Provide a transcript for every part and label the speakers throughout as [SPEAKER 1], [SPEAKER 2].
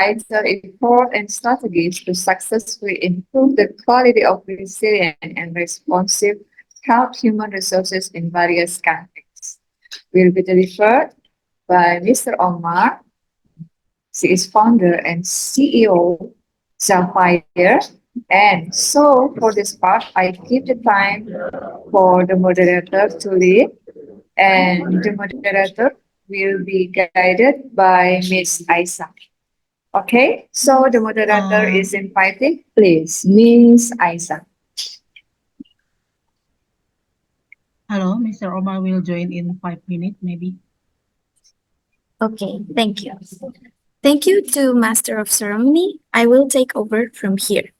[SPEAKER 1] effort and strategies to successfully improve the quality of resilient and responsive health human resources in various countries. Will be delivered by Mr. Omar. She is founder and CEO Sapphire. And so for this part, I give the time for the moderator to lead, and the moderator will be guided by Miss Aisa. Okay, so the moderator is invited, please, Miss Aisa.
[SPEAKER 2] Hello, Mr. Omar will join in 5 minutes, maybe.
[SPEAKER 3] Okay, thank you. Thank you to Master of Ceremony. I will take over from here.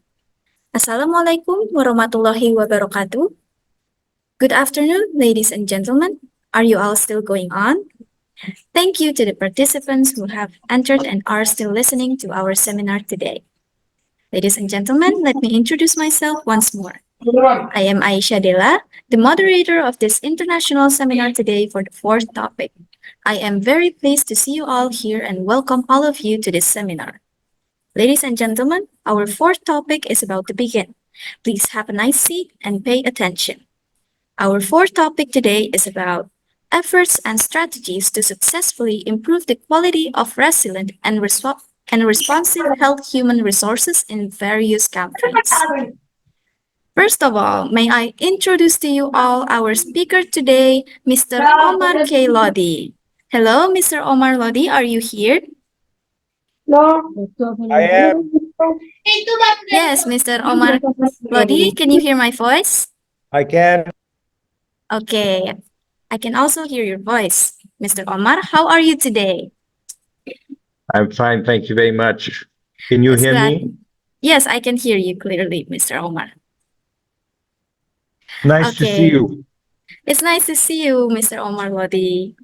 [SPEAKER 3] Assalamualaikum warahmatullahi wabarakatuh. Good afternoon, ladies and gentlemen. Are you all still going on? Thank you to the participants who have entered and are still listening to our seminar today. Ladies and gentlemen, let me introduce myself once more. I am Aisha Della, the moderator of this international seminar today for the fourth topic. I am very pleased to see you all here and welcome all of you to this seminar. Ladies and gentlemen, our fourth topic is about to begin. Please have a nice seat and pay attention. Our fourth topic today is about efforts and strategies to successfully improve the quality of resilient and responsive health human resources in various countries. First of all, may I introduce to you all our speaker today, Mr. Omar K. Lodi. Hello, Mr. Omar Lodi, are you here?
[SPEAKER 4] I am.
[SPEAKER 3] Yes, Mr. Omar Lodi, can you hear my voice?
[SPEAKER 4] I can.
[SPEAKER 3] Okay, I can also hear your voice. Mr. Omar, how are you today?
[SPEAKER 4] I'm fine. Thank you very much. Can you hear me?
[SPEAKER 3] Yes, I can hear you clearly, Mr. Omar.
[SPEAKER 4] Nice to see you.
[SPEAKER 3] It's nice to see you, Mr. Omar Lodi.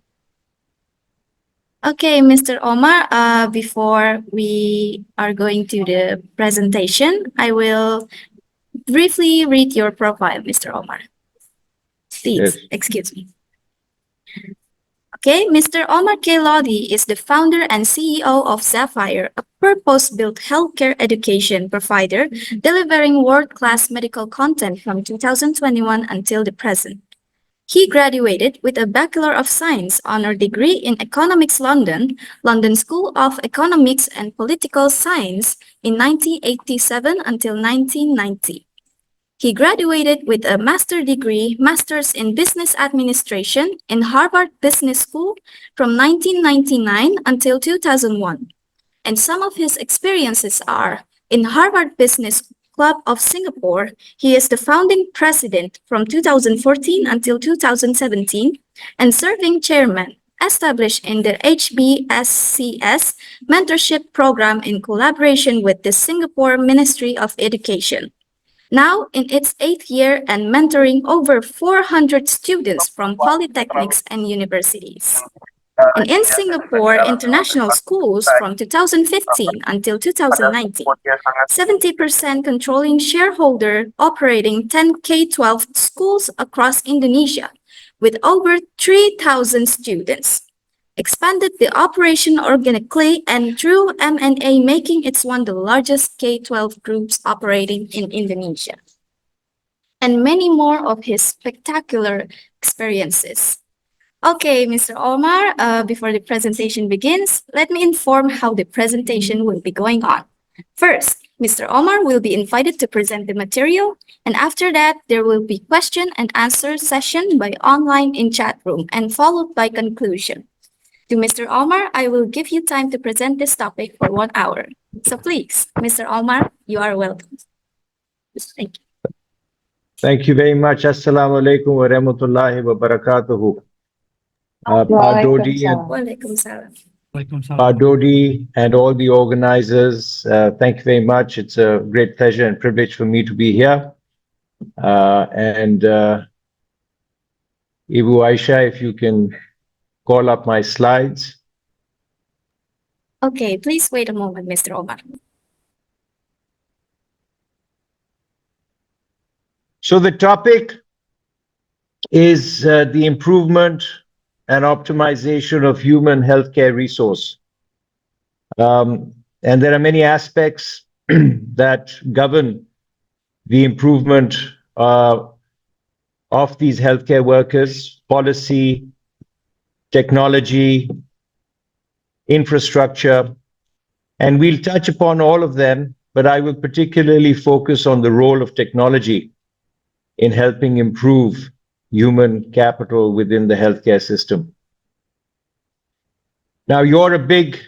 [SPEAKER 3] Okay, Mr. Omar, before we are going to the presentation, I will briefly read your profile, Mr. Omar. Please,
[SPEAKER 4] Yes.
[SPEAKER 3] excuse me. Okay, Mr. Omar K. Lodi is the founder and CEO of Sapphire, a purpose-built healthcare education provider delivering world-class medical content from 2021 until the present. He graduated with a Bachelor of Science honor degree in Economics London, London School of Economics and Political Science in 1987 until 1990. He graduated with a master's degree, Masters in Business Administration in Harvard Business School from 1999 until 2001. And some of his experiences are in Harvard Business Club of Singapore. He is the founding president from 2014 until 2017 and serving chairman, established in the HBSCS mentorship program in collaboration with the Singapore Ministry of Education. Now in its 8th year and mentoring over 400 students from polytechnics and universities. And in Singapore International Schools from 2015 until 2019, 70% controlling shareholder operating 10 K-12 schools across Indonesia with over 3,000 students. Expanded the operation organically and through M&A, making it one of the largest K-12 groups operating in Indonesia. And many more of his spectacular experiences. Okay, Mr. Omar, before the presentation begins, let me inform how the presentation will be going on. First, Mr. Omar will be invited to present the material, and after that, there will be question and answer session by online in chat room and followed by conclusion. To Mr. Omar, I will give you time to present this topic for 1 hour. So please, Mr. Omar, you are welcome. Thank you.
[SPEAKER 4] Thank you very much. Assalamu alaikum wa rahmatullahi wa barakatuhu. Dodi and all the organizers, thank you very much. It's a great pleasure and privilege for me to be here. Ibu Aisha, if you can call up my slides.
[SPEAKER 3] Okay, please wait a moment, Mr. Omar.
[SPEAKER 4] So the topic is the improvement and optimization of human healthcare resource. and there are many aspects that govern the improvement of these healthcare workers: policy, technology, infrastructure, and we'll touch upon all of them, but I will particularly focus on the role of technology in helping improve human capital within the healthcare system. Now, you're a big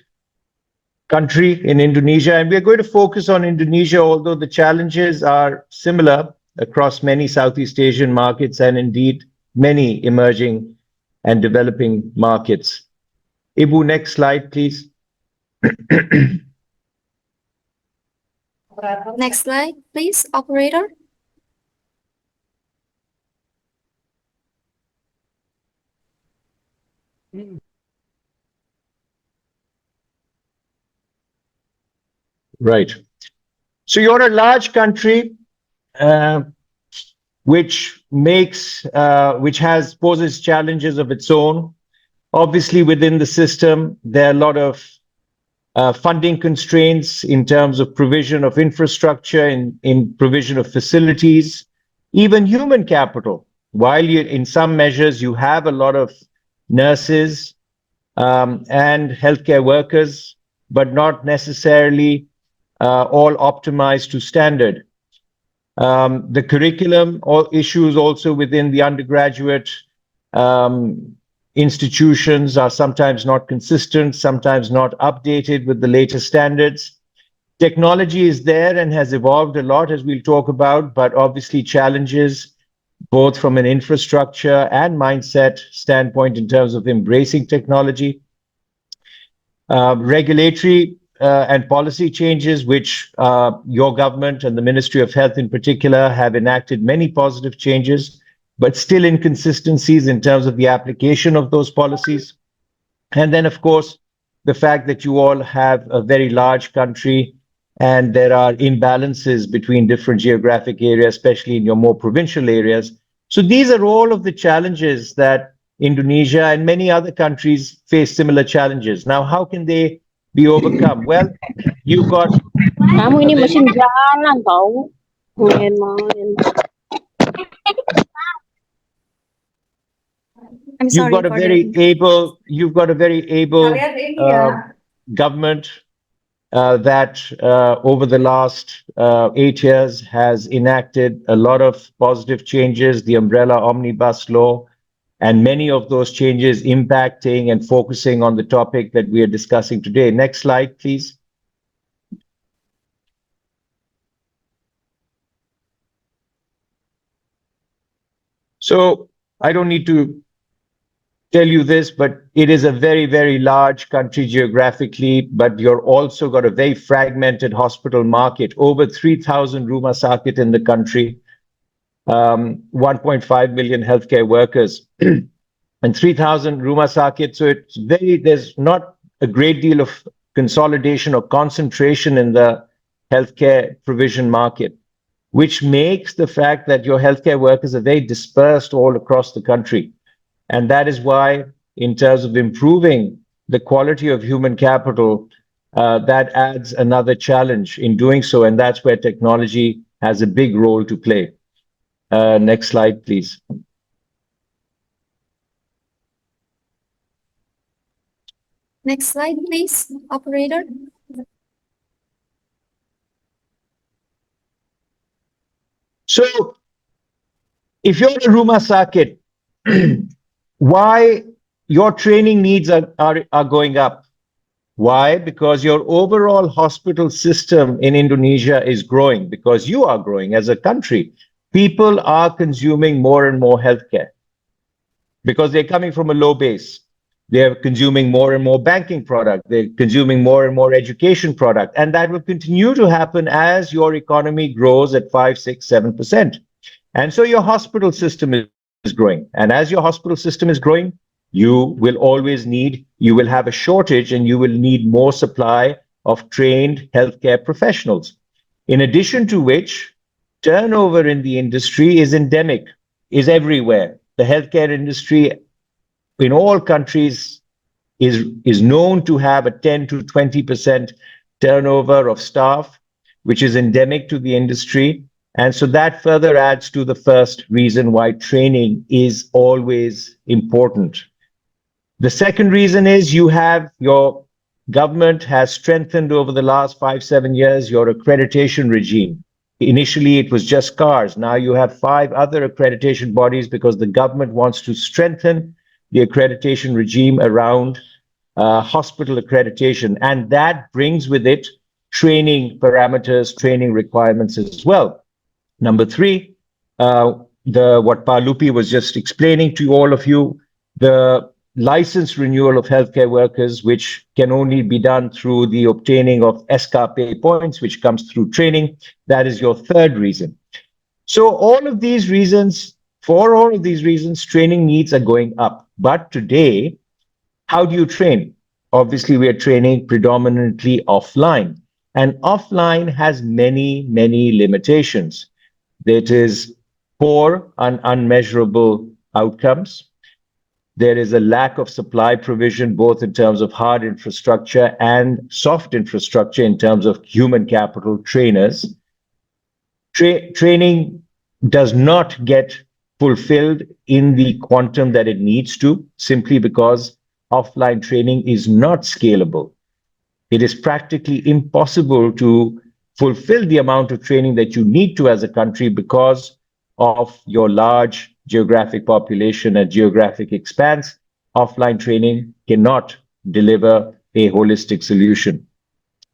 [SPEAKER 4] country in Indonesia, and we're going to focus on Indonesia, although the challenges are similar across many Southeast Asian markets and indeed many emerging and developing markets. Ibu, next slide, please.
[SPEAKER 3] Next slide, please, operator.
[SPEAKER 4] Right. So you're a large country, which poses challenges of its own. Obviously, within the system, there are a lot of funding constraints in terms of provision of infrastructure, in provision of facilities, even human capital. While in some measures you have a lot of nurses and healthcare workers, but not necessarily all optimized to standard. The curriculum or issues also within the undergraduate institutions are sometimes not consistent, sometimes not updated with the latest standards. Technology is there and has evolved a lot, as we'll talk about, but obviously challenges both from an infrastructure and mindset standpoint in terms of embracing technology. Regulatory and policy changes, which your government and the Ministry of Health in particular have enacted many positive changes, but still inconsistencies in terms of the application of those policies. And then, of course, the fact that you all have a very large country and there are imbalances between different geographic areas, especially in your more provincial areas. So these are all of the challenges that Indonesia and many other countries face similar challenges. Now, how can they be overcome? Well, you've got...
[SPEAKER 5] Kamu ini mesin jalan tau. Main-main.
[SPEAKER 3] I'm
[SPEAKER 4] You've
[SPEAKER 3] sorry
[SPEAKER 4] got a
[SPEAKER 3] for
[SPEAKER 4] very
[SPEAKER 3] the...
[SPEAKER 4] able government that over the last 8 years has enacted a lot of positive changes, the umbrella omnibus law, and many of those changes impacting and focusing on the topic that we are discussing today. Next slide, please. So I don't need to tell you this, but it is a very, very large country geographically, but you're also got a very fragmented hospital market, over 3,000 rumah sakit in the country, 1.5 million healthcare workers, and 3,000 rumah sakit. So there's not a great deal of consolidation or concentration in the healthcare provision market, which makes the fact that your healthcare workers are very dispersed all across the country. And that is why, in terms of improving the quality of human capital, that adds another challenge in doing so. And that's where technology has a big role to play. Next slide, please.
[SPEAKER 3] Next slide, please, operator.
[SPEAKER 4] So, if you're a rumah sakit, why your training needs are going up? Why? Because your overall hospital system in Indonesia is growing, because you are growing as a country. People are consuming more and more healthcare because they're coming from a low base. They're consuming more and more banking product. They're consuming more and more education product. And that will continue to happen as your economy grows at 5, 6, 7%. And so your hospital system is growing. And as your hospital system is growing, you will have a shortage and you will need more supply of trained healthcare professionals. In addition to which, turnover in the industry is endemic, is everywhere. The healthcare industry in all countries is known to have a 10 to 20% turnover of staff, which is endemic to the industry. And so that further adds to the first reason why training is always important. The second reason is your government has strengthened over the last 5-7 years your accreditation regime. Initially, it was just cars. Now you have 5 other accreditation bodies because the government wants to strengthen the accreditation regime around hospital accreditation. And that brings with it training parameters, training requirements as well. Number 3, what Palupi was just explaining to all of you, the license renewal of healthcare workers, which can only be done through the obtaining of SKP points, which comes through training. That is your third reason. So for all of these reasons, training needs are going up. But today, how do you train? Obviously, we are training predominantly offline. And offline has many, many limitations. That is poor and unmeasurable outcomes. There is a lack of supply provision, both in terms of hard infrastructure and soft infrastructure in terms of human capital, trainers. Training does not get fulfilled in the quantum that it needs to, simply because offline training is not scalable. It is practically impossible to fulfill the amount of training that you need to as a country because of your large geographic population and geographic expanse. Offline training cannot deliver a holistic solution.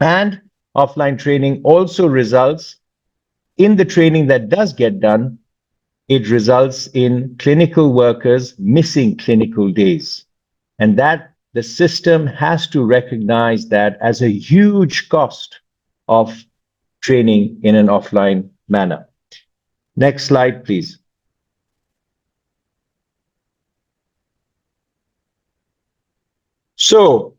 [SPEAKER 4] And offline training also results in the training that does get done, it results in clinical workers missing clinical days. And that the system has to recognize that as a huge cost of training in an offline manner. Next slide, please. So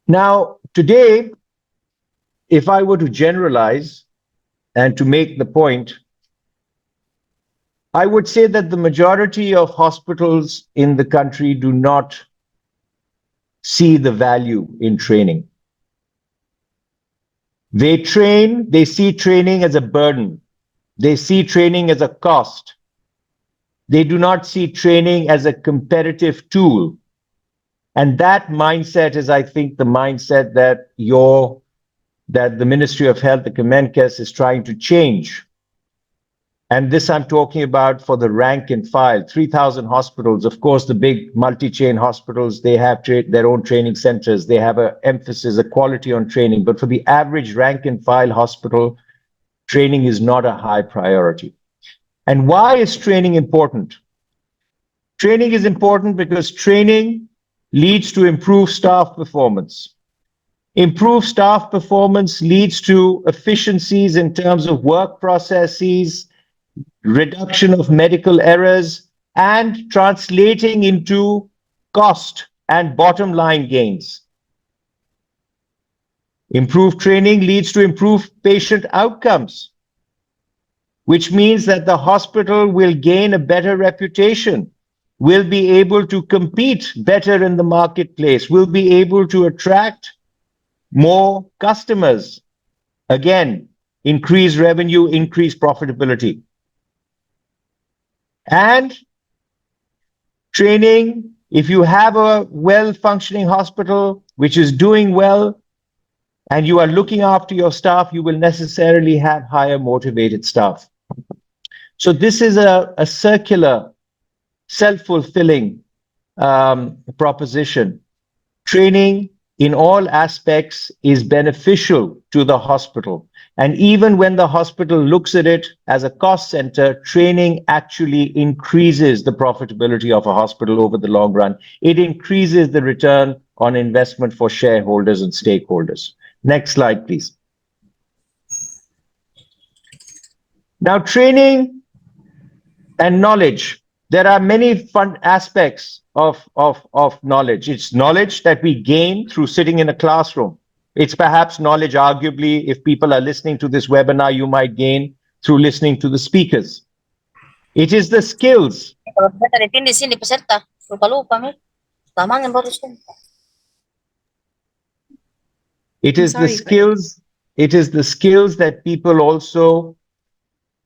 [SPEAKER 4] now today, if I were to generalize and to make the point, I would say that the majority of hospitals in the country do not see the value in training. They see training as a burden. They see training as a cost. They do not see training as a competitive tool. And that mindset is, I think, the mindset that the Ministry of Health, the Kemenkes, is trying to change. And this I'm talking about for the rank and file, 3,000 hospitals. Of course, the big multi-chain hospitals, they have their own training centers. They have an emphasis, a quality on training. But for the average rank and file hospital, training is not a high priority. And why is training important? Training is important because training leads to improved staff performance. Improved staff performance leads to efficiencies in terms of work processes, reduction of medical errors, and translating into cost and bottom line gains. Improved training leads to improved patient outcomes, which means that the hospital will gain a better reputation, will be able to compete better in the marketplace, will be able to attract more customers. Again, increase revenue, increase profitability. And training, if you have a well-functioning hospital which is doing well and you are looking after your staff, you will necessarily have higher motivated staff. So this is a circular, self-fulfilling proposition. Training in all aspects is beneficial to the hospital. And even when the hospital looks at it as a cost center, training actually increases the profitability of a hospital over the long run. It increases the return on investment for shareholders and stakeholders. Next slide, please. Now, training and knowledge. There are many fun aspects of knowledge. It's knowledge that we gain through sitting in a classroom. It's perhaps knowledge, arguably, if people are listening to this webinar, you might gain through listening to the speakers. It is the skills. It
[SPEAKER 3] I'm
[SPEAKER 4] is the
[SPEAKER 3] sorry, but-
[SPEAKER 4] skills, it is the skills that people also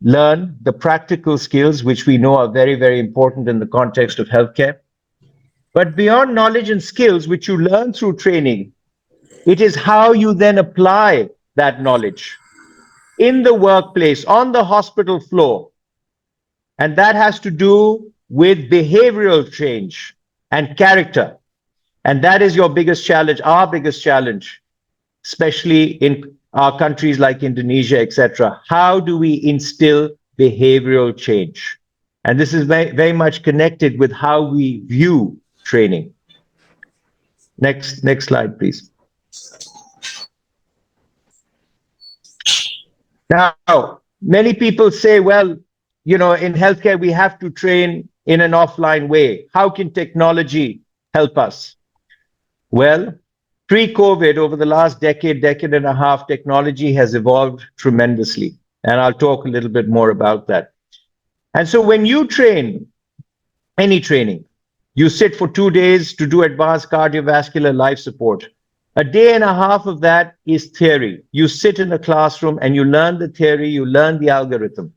[SPEAKER 4] learn, the practical skills, which we know are very, very important in the context of healthcare. But beyond knowledge and skills, which you learn through training, it is how you then apply that knowledge in the workplace, on the hospital floor. And that has to do with behavioral change and character. And that is your biggest challenge, our biggest challenge, especially in our countries like Indonesia, etc. How do we instill behavioral change? And this is very, very much connected with how we view training. Next slide, please. Now, many people say, well, you know, in healthcare, we have to train in an offline way. How can technology help us? Well, pre-COVID, over the last decade and a half, technology has evolved tremendously. And I'll talk a little bit more about that. And so when you train, any training, you sit for 2 days to do advanced cardiovascular life support. A day and a half of that is theory. You sit in a classroom and you learn the theory, you learn the algorithm.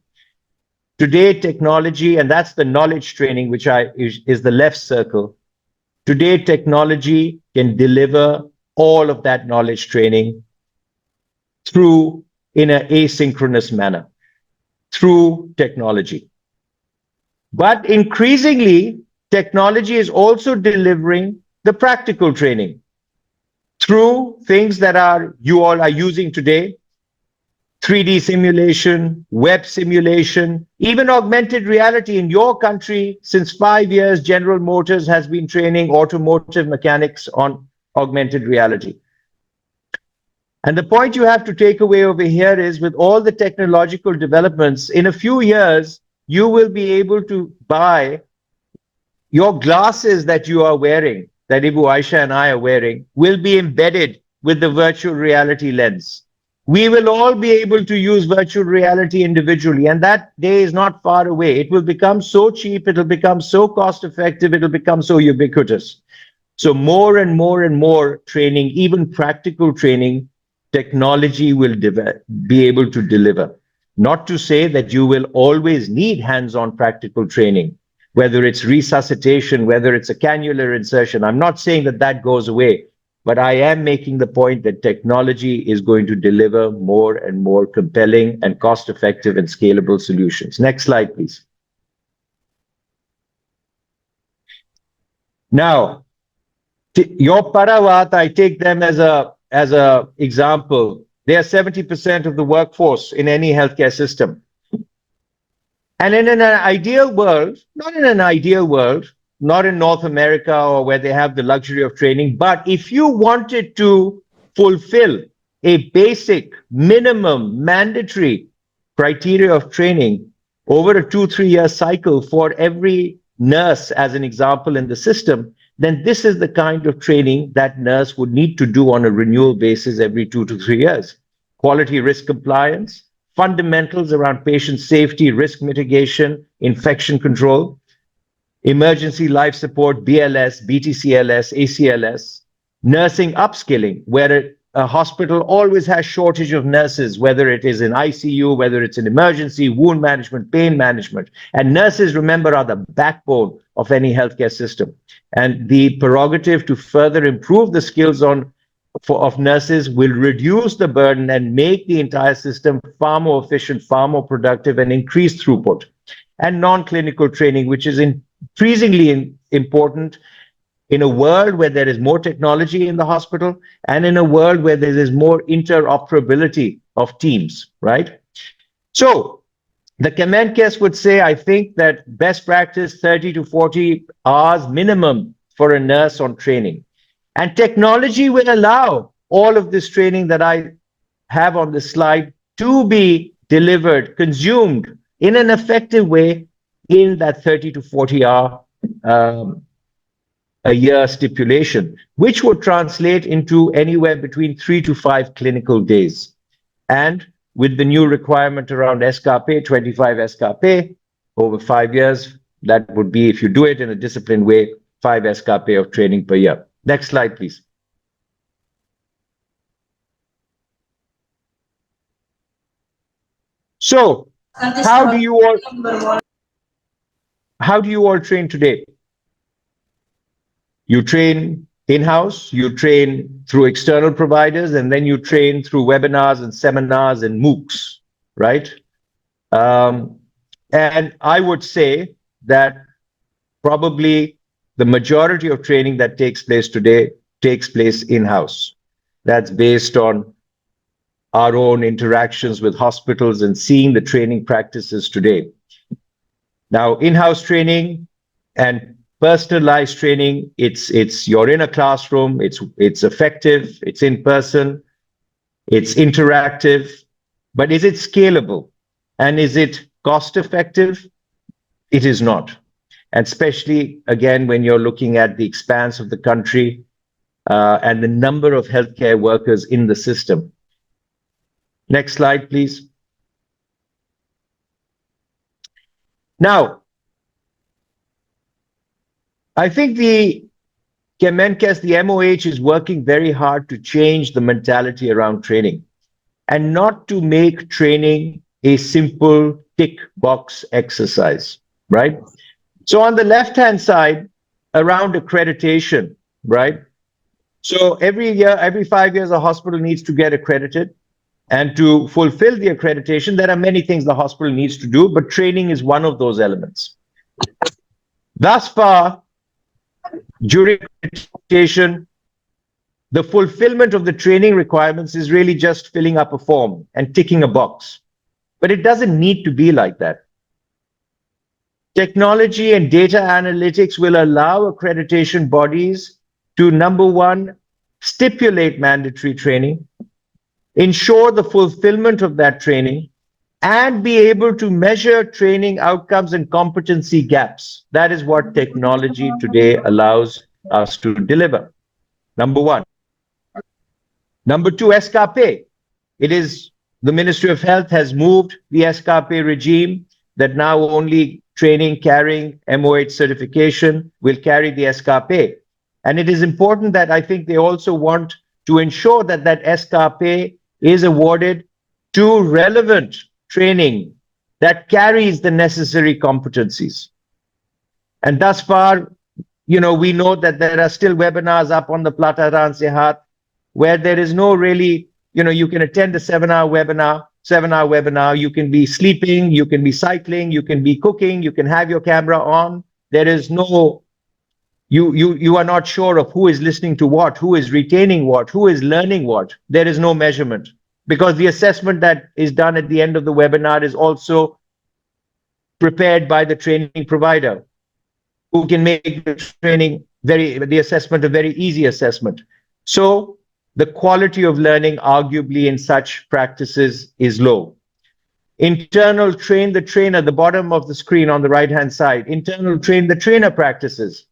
[SPEAKER 4] Today, technology, and that's the knowledge training, which is the left circle. Today, technology can deliver all of that knowledge training through in an asynchronous manner, through technology. But increasingly, technology is also delivering the practical training through things that you all are using today, 3D simulation, web simulation, even augmented reality. In your country, since 5 years, General Motors has been training automotive mechanics on augmented reality. And the point you have to take away over here is, with all the technological developments, in a few years, you will be able to buy your glasses that you are wearing, that Ibu Aisha and I are wearing, will be embedded with the virtual reality lens. We will all be able to use virtual reality individually, and that day is not far away. It will become so cheap, it'll become so cost effective, it'll become so ubiquitous. So more and more training, even practical training, technology will be able to deliver. Not to say that you will always need hands-on practical training, whether it's resuscitation, whether it's a cannular insertion. I'm not saying that that goes away, but I am making the point that technology is going to deliver more and more compelling and cost-effective and scalable solutions. Next slide, please. Now, your Parawat, I take them as a example. They are 70% of the workforce in any healthcare system. And in an ideal world, not in North America or where they have the luxury of training, but if you wanted to fulfill a basic, minimum, mandatory criteria of training over a 2-3 year cycle for every nurse, as an example, in the system, then this is the kind of training that nurse would need to do on a renewal basis every 2 to 3 years. Quality risk compliance, fundamentals around patient safety, risk mitigation, infection control, emergency life support, BLS, BTCLS, ACLS, nursing upskilling, where a hospital always has shortage of nurses, whether it is in ICU, whether it's in emergency, wound management, pain management. And nurses, remember, are the backbone of any healthcare system. And the prerogative to further improve the skills of nurses will reduce the burden and make the entire system far more efficient, far more productive, and increase throughput. And non-clinical training, which is increasingly important in a world where there is more technology in the hospital and in a world where there is more interoperability of teams, right? So the command case would say, I think that best practice 30 to 40 hours minimum for a nurse on training. And technology will allow all of this training that I have on this slide to be delivered, consumed in an effective way in that 30 to 40 hour a year stipulation, which would translate into anywhere between 3 to 5 clinical days. And with the new requirement around SKP, 25 SKP over 5 years, that would be, if you do it in a disciplined way, 5 SKP of training per year. Next slide, please. So, how do you all train today? You train in-house, you train through external providers, and then you train through webinars and seminars and MOOCs, right? And I would say that probably the majority of training that takes place today takes place in-house. That's based on our own interactions with hospitals and seeing the training practices today. Now, in-house training and personalized training, you're in a classroom, it's effective, it's in person, it's interactive, but is it scalable? And is it cost effective? It is not. And especially, again, when you're looking at the expanse of the country and the number of healthcare workers in the system. Next slide, please. Now, I think the Kemenkes, the MOH, is working very hard to change the mentality around training and not to make training a simple tick box exercise, right? So on the left-hand side, around accreditation, right? So every year, every 5 years, a hospital needs to get accredited. And to fulfill the accreditation, there are many things the hospital needs to do, but training is one of those elements. Thus far, during accreditation, the fulfillment of the training requirements is really just filling up a form and ticking a box. But it doesn't need to be like that. Technology and data analytics will allow accreditation bodies to, number one, stipulate mandatory training, ensure the fulfillment of that training, and be able to measure training outcomes and competency gaps. That is what technology today allows us to deliver. Number one. Number two, SKP. It is the Ministry of Health has moved the SKP regime that now only training carrying MOH certification will carry the SKP. And it is important that I think they also want to ensure that that SKP is awarded to relevant training that carries the necessary competencies. And thus far, we know that there are still webinars up on the Plataran Sehat where there is no really, you can attend a 7-hour webinar, you can be sleeping, you can be cycling, you can be cooking, you can have your camera on. There is no, you are not sure of who is listening to what, who is retaining what, who is learning what. There is no measurement because the assessment that is done at the end of the webinar is also prepared by the training provider who can make the assessment a very easy assessment. So the quality of learning arguably in such practices is low. Internal train the trainer, the bottom of the screen on the right-hand side, internal train the trainer practices.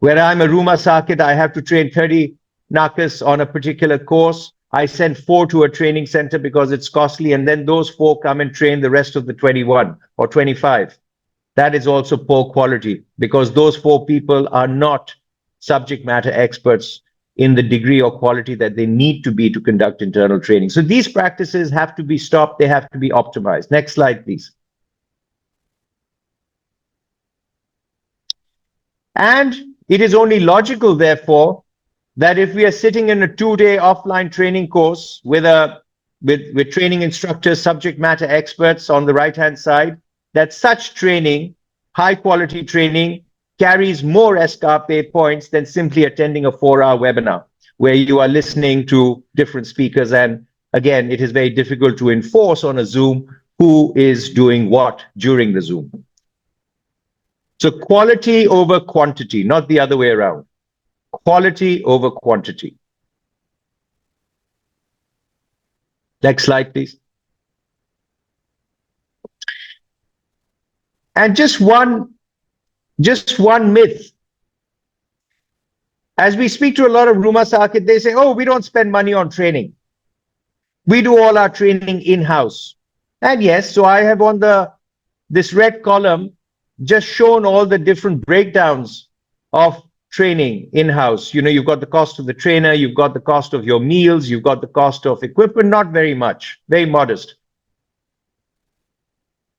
[SPEAKER 4] Where I'm a Ruma Sakit, I have to train 30 nakas on a particular course. I send 4 to a training center because it's costly, and then those 4 come and train the rest of the 21 or 25. That is also poor quality because those 4 people are not subject matter experts in the degree or quality that they need to be to conduct internal training. So these practices have to be stopped. They have to be optimized. Next slide, please. And it is only logical, therefore, that if we are sitting in a 2-day offline training course with training instructors, subject matter experts on the right-hand side, that such training, high quality training, carries more SKP points than simply attending a 4-hour webinar where you are listening to different speakers. And again, it is very difficult to enforce on a Zoom who is doing what during the Zoom. So quality over quantity, not the other way around. Quality over quantity. Next slide, please. And just one myth. As we speak to a lot of Ruma Sakit, they say, oh, we don't spend money on training. We do all our training in-house. And yes, so I have on this red column just shown all the different breakdowns of training in-house. You've got the cost of the trainer, you've got the cost of your meals, you've got the cost of equipment, not very much, very modest.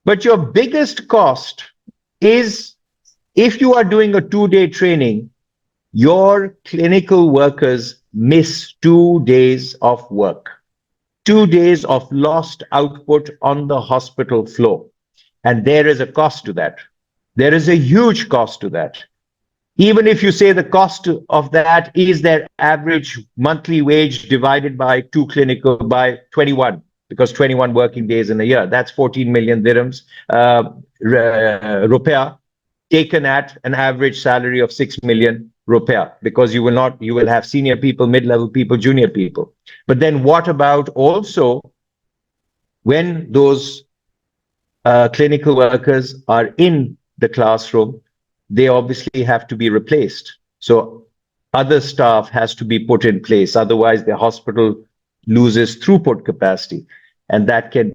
[SPEAKER 4] But your biggest cost is if you are doing a 2-day training, your clinical workers miss 2 days of work, 2 days of lost output on the hospital floor. And there is a cost to that. There is a huge cost to that. Even if you say the cost of that is their average monthly wage divided by 21, because 21 working days in a year, that's 14 million dirhams, rupiah, taken at an average salary of 6 million rupiah, because you will have senior people, mid-level people, junior people. But then what about also when those clinical workers are in the classroom? They obviously have to be replaced. So other staff has to be put in place. Otherwise, the hospital loses throughput capacity, and that can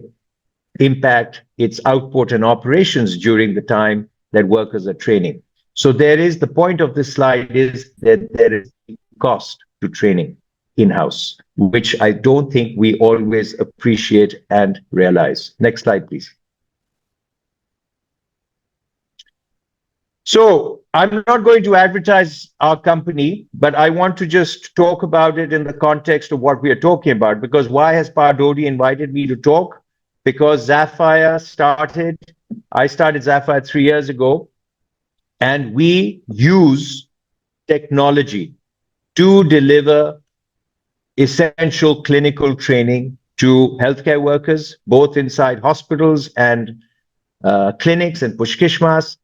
[SPEAKER 4] impact its output and operations during the time that workers are training. So the point of this slide is that there is cost to training in-house, which I don't think we always appreciate and realize. Next slide, please. So I'm not going to advertise our company, but I want to just talk about it in the context of what we are talking about. Because why has Pardodi invited me to talk? Because I started Zafire 3 years ago, and we use technology to deliver essential clinical training to healthcare workers, both inside hospitals and clinics and pushkishmas.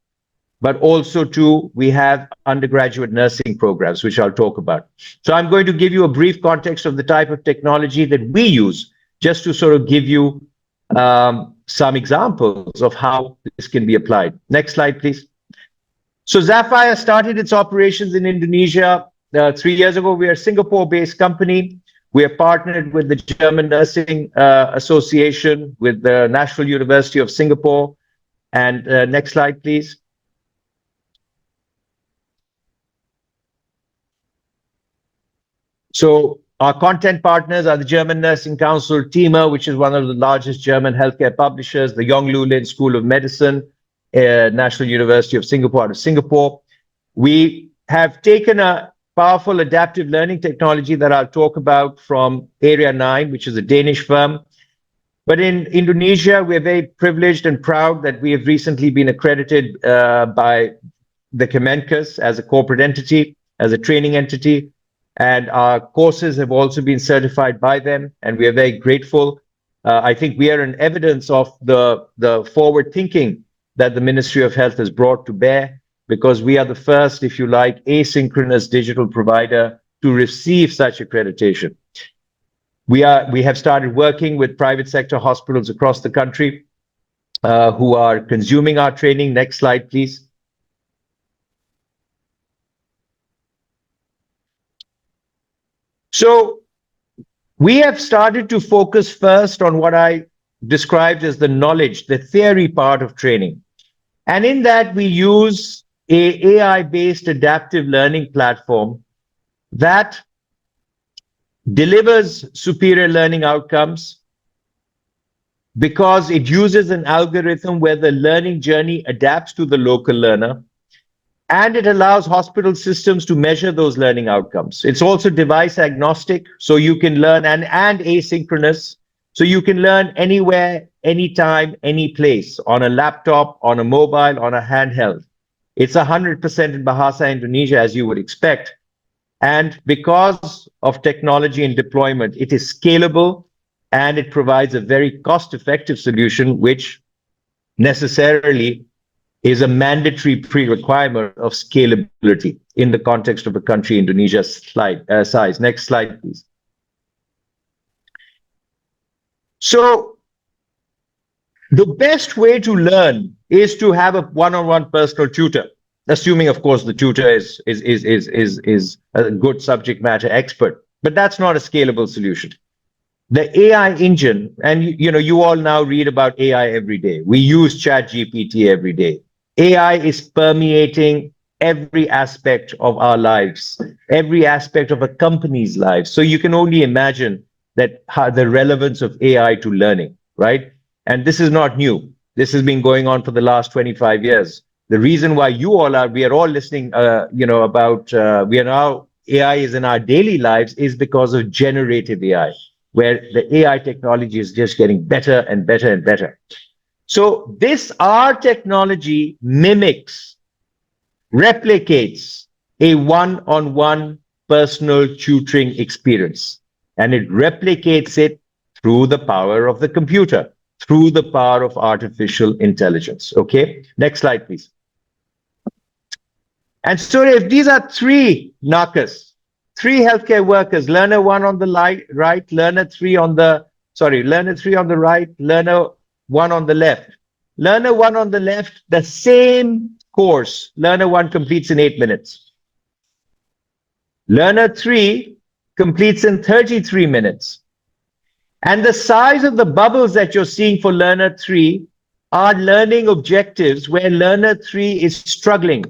[SPEAKER 4] But also we have undergraduate nursing programs, which I'll talk about. So I'm going to give you a brief context of the type of technology that we use, just to sort of give you some examples of how this can be applied. Next slide, please. So Zafire started its operations in Indonesia 3 years ago. We are a Singapore-based company. We are partnered with the German Nursing Association, with the National University of Singapore. And next slide, please. So our content partners are the German Nursing Council, TIMA, which is one of the largest German healthcare publishers, the Yongloo Lin School of Medicine, National University of Singapore out of Singapore. We have taken a powerful adaptive learning technology that I'll talk about from Area 9, which is a Danish firm. But in Indonesia, we're very privileged and proud that we have recently been accredited by the Kemenkes as a corporate entity, as a training entity. And our courses have also been certified by them, and we are very grateful. I think we are an evidence of the forward thinking that the Ministry of Health has brought to bear, because we are the first, if you like, asynchronous digital provider to receive such accreditation. We have started working with private sector hospitals across the country who are consuming our training. Next slide, please. So we have started to focus first on what I described as the knowledge, the theory part of training. And in that, we use an AI-based adaptive learning platform that delivers superior learning outcomes because it uses an algorithm where the learning journey adapts to the local learner. And it allows hospital systems to measure those learning outcomes. It's also device agnostic, so you can learn, and asynchronous, so you can learn anywhere, anytime, any place, on a laptop, on a mobile, on a handheld. It's 100% in Bahasa Indonesia, as you would expect. And because of technology and deployment, it is scalable, and it provides a very cost-effective solution, which necessarily is a mandatory pre-requirement of scalability in the context of a country Indonesia's size. Next slide, please. So the best way to learn is to have a one-on-one personal tutor, assuming, of course, the tutor is a good subject matter expert. But that's not a scalable solution. The AI engine, and you all now read about AI every day. We use ChatGPT every day. AI is permeating every aspect of our lives, every aspect of a company's lives. So you can only imagine that the relevance of AI to learning, right? And this is not new. This has been going on for the last 25 years. The reason why we are all listening, about, we are now, AI is in our daily lives is because of generative AI, where the AI technology is just getting better and better and better. So our technology mimics, replicates a one-on-one personal tutoring experience, and it replicates it through the power of the computer, through the power of artificial intelligence. Okay, next slide, please. And so if these are three NACAs, three healthcare workers, learner one on the right, learner three on the right, learner one on the left. Learner one on the left, the same course, learner one completes in 8 minutes. Learner three completes in 33 minutes. And the size of the bubbles that you're seeing for learner three are learning objectives where learner three is struggling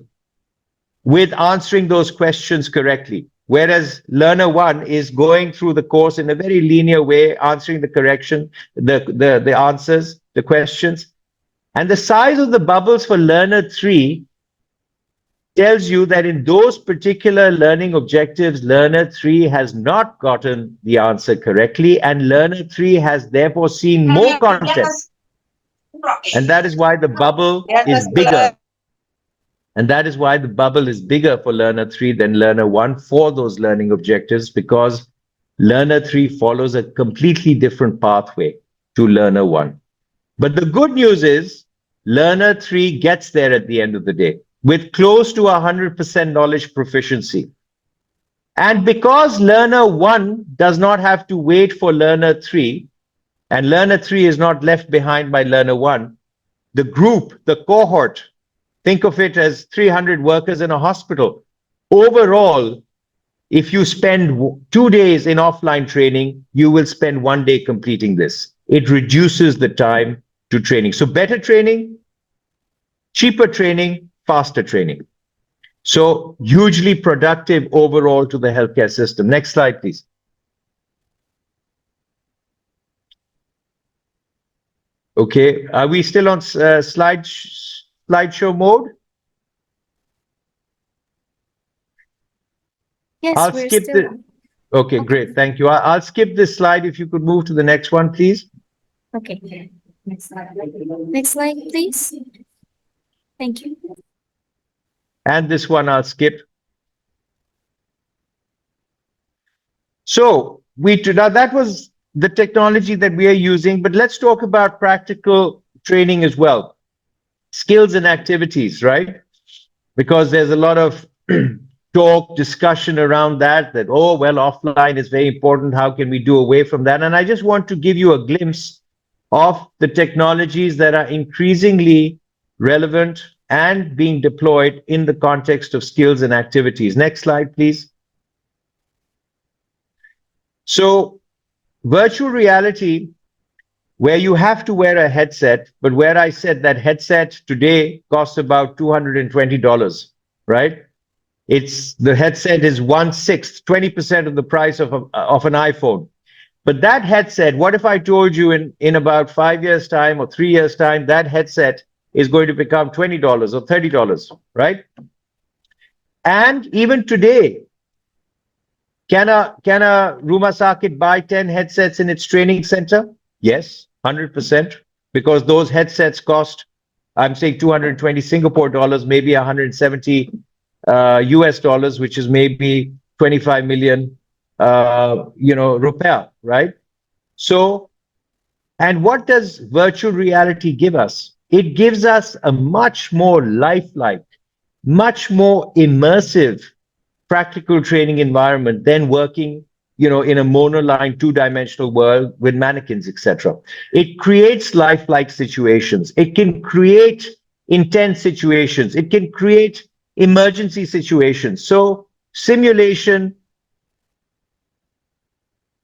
[SPEAKER 4] with answering those questions correctly, whereas learner one is going through the course in a very linear way, answering the answers, the questions. And the size of the bubbles for learner three tells you that in those particular learning objectives, learner three has not gotten the answer correctly, and learner three has therefore seen more content. And that is why the bubble is bigger. And that is why the bubble is bigger for learner three than learner one for those learning objectives, because learner three follows a completely different pathway to learner one. But the good news is learner three gets there at the end of the day with close to 100% knowledge proficiency. And because learner one does not have to wait for learner three, and learner three is not left behind by learner one, the group, the cohort, think of it as 300 workers in a hospital. Overall, if you spend 2 days in offline training, you will spend 1 day completing this. It reduces the time to training. So better training, cheaper training, faster training. So hugely productive overall to the healthcare system. Next slide, please. Okay, are we still on slideshow mode?
[SPEAKER 3] Yes,
[SPEAKER 4] I'll
[SPEAKER 3] we're
[SPEAKER 4] skip
[SPEAKER 3] still
[SPEAKER 4] the.
[SPEAKER 3] on.
[SPEAKER 4] Okay, great. Thank you. I'll skip this slide. If you could move to the next one, please.
[SPEAKER 3] Okay. Next slide, please. Thank you.
[SPEAKER 4] And this one I'll skip. So now that was the technology that we are using, but let's talk about practical training as well. Skills and activities, right? Because there's a lot of talk, discussion around that, oh, well, offline is very important. How can we do away from that? And I just want to give you a glimpse of the technologies that are increasingly relevant and being deployed in the context of skills and activities. Next slide, please. So virtual reality, where you have to wear a headset, but where I said that headset today costs about $220, right? The headset is 1/6, 20% of the price of an iPhone. But that headset, what if I told you in about 5 years' time or 3 years' time, that headset is going to become $20 or $30, right? And even today, can a Rumah Sakit buy 10 headsets in its training center? Yes, 100%, because those headsets cost, I'm saying 220 Singapore dollars, maybe 170 US dollars, which is maybe 25 million, rupiah, right? So, and what does virtual reality give us? It gives us a much more lifelike, much more immersive practical training environment than working, in a monoline, two-dimensional world with mannequins, etc. It creates lifelike situations. It can create intense situations. It can create emergency situations. So simulation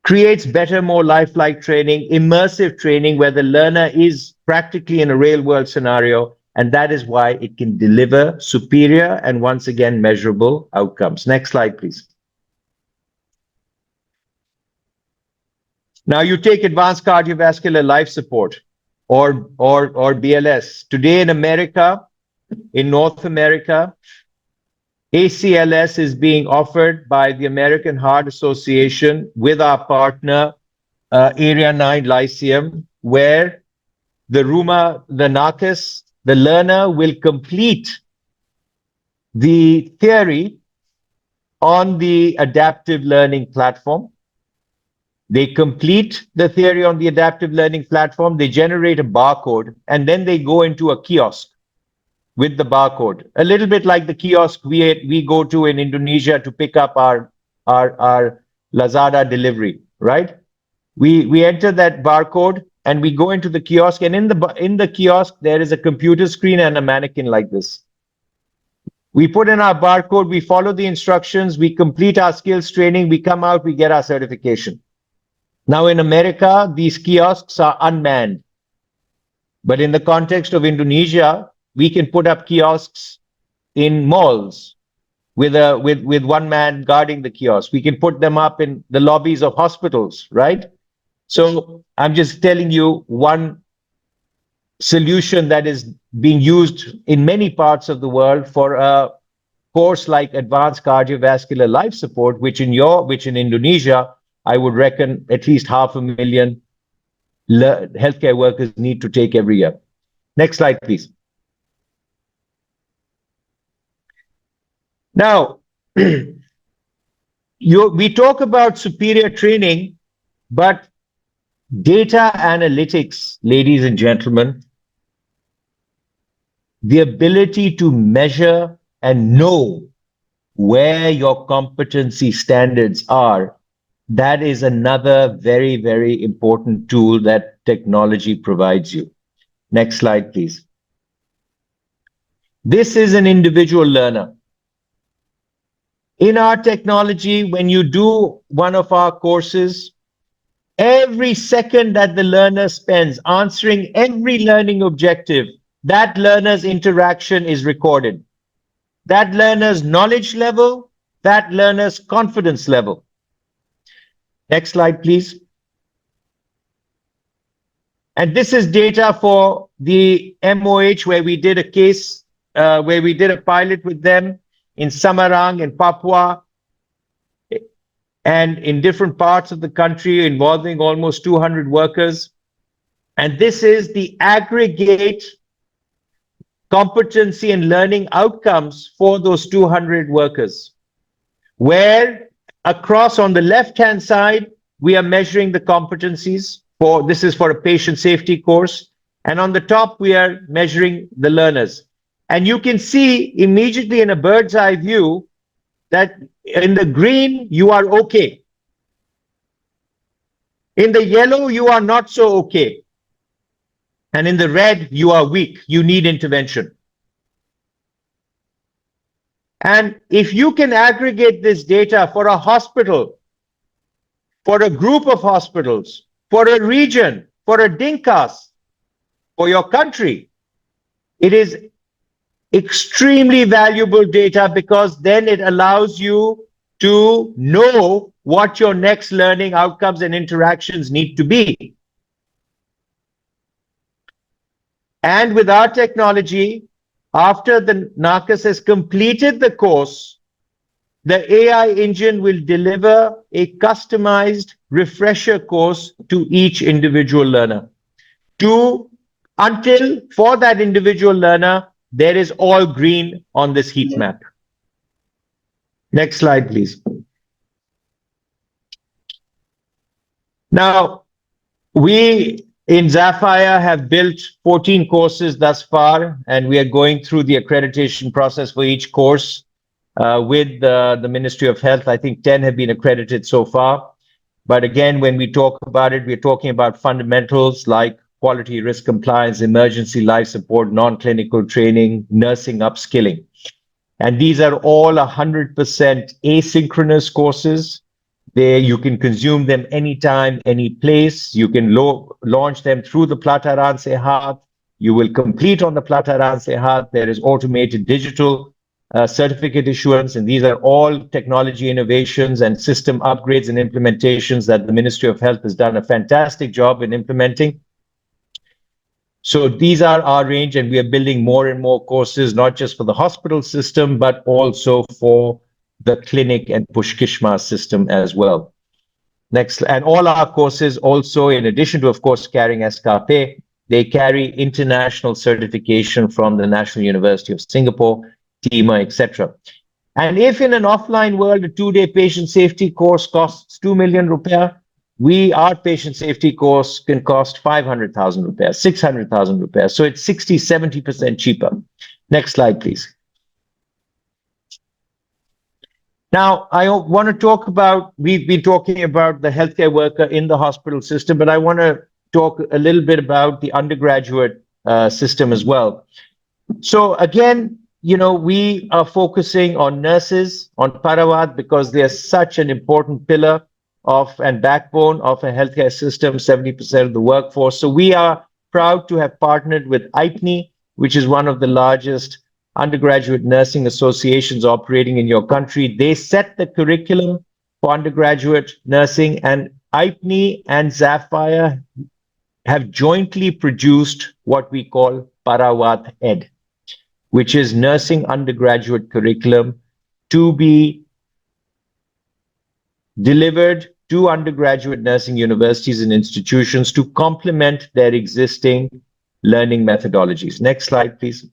[SPEAKER 4] creates better, more lifelike training, immersive training where the learner is practically in a real world scenario. And that is why it can deliver superior and once again measurable outcomes. Next slide, please. Now you take advanced cardiovascular life support. or BLS. Today in America, in North America, ACLS is being offered by the American Heart Association with our partner, Area 9 Lyceum, where the NACAS, the learner will complete the theory on the adaptive learning platform. They complete the theory on the adaptive learning platform, they generate a barcode, and then they go into a kiosk with the barcode. A little bit like the kiosk we go to in Indonesia to pick up our Lazada delivery, right? We enter that barcode and we go into the kiosk, and in the kiosk there is a computer screen and a mannequin like this. We put in our barcode, we follow the instructions, we complete our skills training, we come out, we get our certification. Now in America, these kiosks are unmanned. But in the context of Indonesia, we can put up kiosks in malls with one man guarding the kiosk. We can put them up in the lobbies of hospitals, right? So I'm just telling you one solution that is being used in many parts of the world for a course like advanced cardiovascular life support, which in Indonesia, I would reckon at least 500,000 healthcare workers need to take every year. Next slide, please. Now, we talk about superior training, but data analytics, ladies and gentlemen, the ability to measure and know where your competency standards are, that is another very, very important tool that technology provides you. Next slide, please. This is an individual learner. In our technology, when you do one of our courses, every second that the learner spends answering every learning objective, that learner's interaction is recorded. That learner's knowledge level, that learner's confidence level. Next slide, please. And this is data for the MOH, where we did a case, where we did a pilot with them in Samarang, in Papua, and in different parts of the country involving almost 200 workers. And this is the aggregate competency and learning outcomes for those 200 workers, where across on the left-hand side, we are measuring the competencies for, this is for a patient safety course. And on the top, we are measuring the learners. And you can see immediately in a bird's eye view that in the green, you are okay. In the yellow, you are not so okay. And in the red, you are weak. You need intervention. And if you can aggregate this data for a hospital, for a group of hospitals, for a region, for a dinkas, for your country, it is extremely valuable data, because then it allows you to know what your next learning outcomes and interactions need to be. And with our technology, after the NACAS has completed the course, the AI engine will deliver a customized refresher course to each individual learner. Until for that individual learner, there is all green on this heat map. Next slide, please. Now, we in Sapphire have built 14 courses thus far, and we are going through the accreditation process for each course with the Ministry of Health. I think 10 have been accredited so far. But again, when we talk about it, we're talking about fundamentals like quality, risk compliance, emergency life support, non-clinical training, nursing upskilling. And these are all 100% asynchronous courses. You can consume them anytime, any place. You can launch them through the Pelataran Sehat. You will complete on the Pelataran Sehat. There is automated digital certificate issuance, and these are all technology innovations and system upgrades and implementations that the Ministry of Health has done a fantastic job in implementing. So these are our range, and we are building more and more courses, not just for the hospital system, but also for the clinic and Pushkishma system as well. Next, and all our courses also, in addition to, of course, carrying SKP, they carry international certification from the National University of Singapore, TIMA, etc. And if in an offline world, a 2-day patient safety course costs 2 million rupiah, our patient safety course can cost 500,000 rupiah, 600,000 rupiah. So it's 60, 70% cheaper. Next slide, please. Now, I want to talk about, we've been talking about the healthcare worker in the hospital system, but I want to talk a little bit about the undergraduate system as well. So again, you know, we are focusing on nurses, on Parawat, because they're such an important pillar of and backbone of a healthcare system, 70% of the workforce. So we are proud to have partnered with IPNI, which is one of the largest undergraduate nursing associations operating in your country. They set the curriculum for undergraduate nursing, and IPNI and Sapphire have jointly produced what we call Parawat Ed, which is nursing undergraduate curriculum to be delivered to undergraduate nursing universities and institutions to complement their existing learning methodologies. Next slide, please.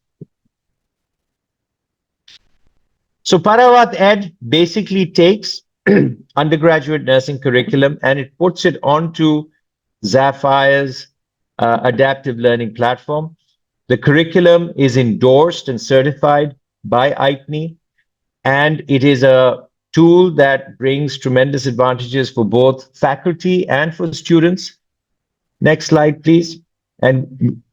[SPEAKER 4] So Parawat Ed basically takes undergraduate nursing curriculum and it puts it onto Sapphire's adaptive learning platform. The curriculum is endorsed and certified by IPNI, and it is a tool that brings tremendous advantages for both faculty and for students. Next slide, please. And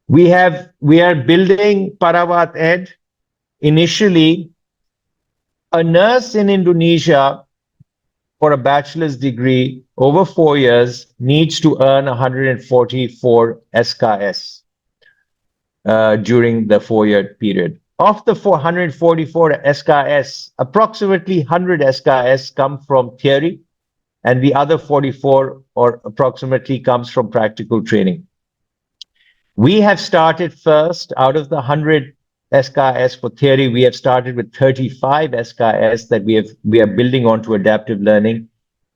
[SPEAKER 4] we are building Parawat Ed. Initially, a nurse in Indonesia for a bachelor's degree over 4 years needs to earn 144 SKS during the 4-year period. Of the 444 SKS, approximately 100 SKS come from theory, and the other 44 or approximately comes from practical training. We have started first out of the 100 SKS for theory. We have started with 35 SKS that we are building onto adaptive learning,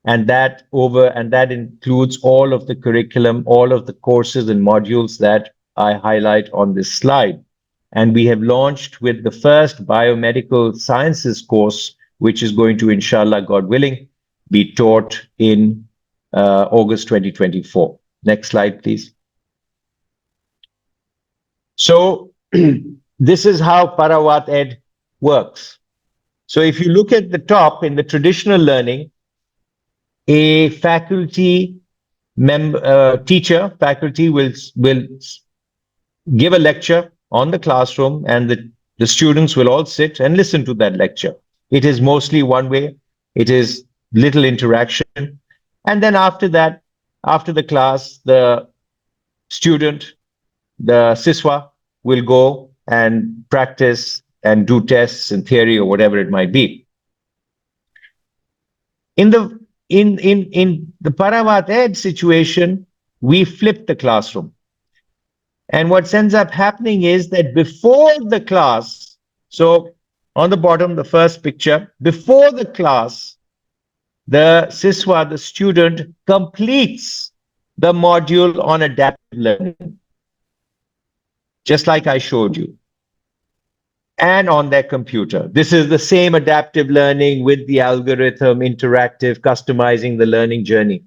[SPEAKER 4] and that includes all of the curriculum, all of the courses and modules that I highlight on this slide. And we have launched with the first biomedical sciences course, which is going to, inshallah, God willing, be taught in August 2024. Next slide, please. So this is how Parawat Ed works. So if you look at the top in the traditional learning, a faculty faculty will give a lecture on the classroom, and the students will all sit and listen to that lecture. It is mostly one way. It is little interaction. And then after that, after the class, the student, the Siswa, will go and practice and do tests and theory or whatever it might be. In the Parawat Ed situation, we flip the classroom. And what ends up happening is that before the class, so on the bottom, the first picture, before the class, the Siswa, the student, completes the module on adaptive learning, just like I showed you, and on their computer. This is the same adaptive learning with the algorithm, interactive, customizing the learning journey.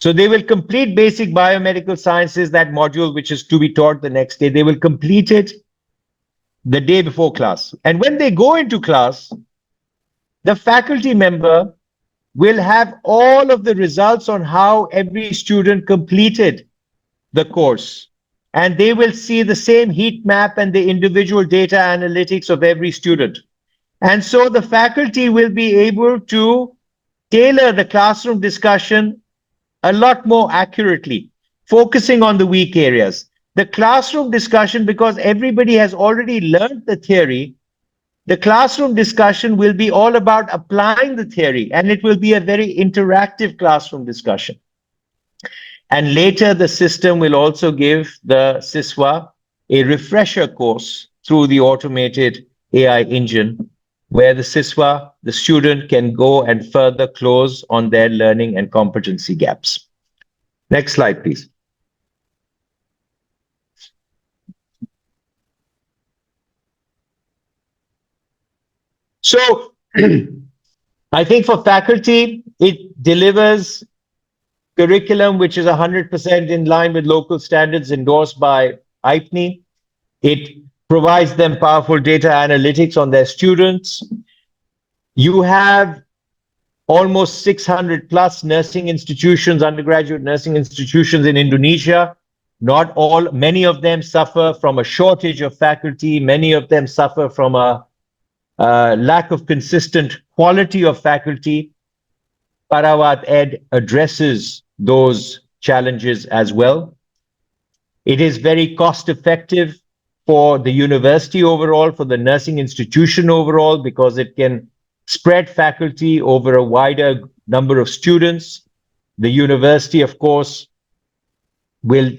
[SPEAKER 4] So they will complete basic biomedical sciences, that module which is to be taught the next day. They will complete it the day before class. And when they go into class, the faculty member will have all of the results on how every student completed the course. And they will see the same heat map and the individual data analytics of every student. And so the faculty will be able to tailor the classroom discussion a lot more accurately, focusing on the weak areas. The classroom discussion, because everybody has already learned the theory, the classroom discussion will be all about applying the theory, and it will be a very interactive classroom discussion. And later, the system will also give the SISWA a refresher course through the automated AI engine, where the SISWA, the student, can go and further close on their learning and competency gaps. Next slide, please. So, I think for faculty, it delivers curriculum which is 100% in line with local standards endorsed by IPNI. It provides them powerful data analytics on their students. You have almost 600 plus nursing institutions, undergraduate nursing institutions in Indonesia. Not all, many of them suffer from a shortage of faculty. Many of them suffer from a lack of consistent quality of faculty. Parawat Ed addresses those challenges as well. It is very cost effective for the university overall, for the nursing institution overall, because it can spread faculty over a wider number of students. The university, of course, will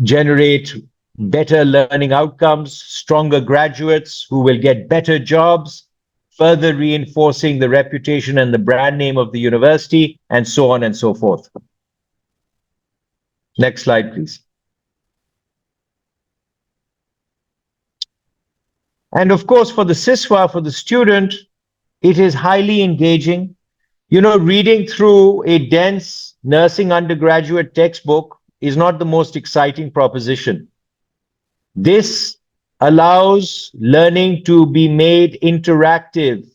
[SPEAKER 4] generate better learning outcomes, stronger graduates who will get better jobs, further reinforcing the reputation and the brand name of the university, and so on and so forth. Next slide, please. And of course, for the SISWA, for the student, it is highly engaging. You know, reading through a dense nursing undergraduate textbook is not the most exciting proposition. This allows learning to be made interactive,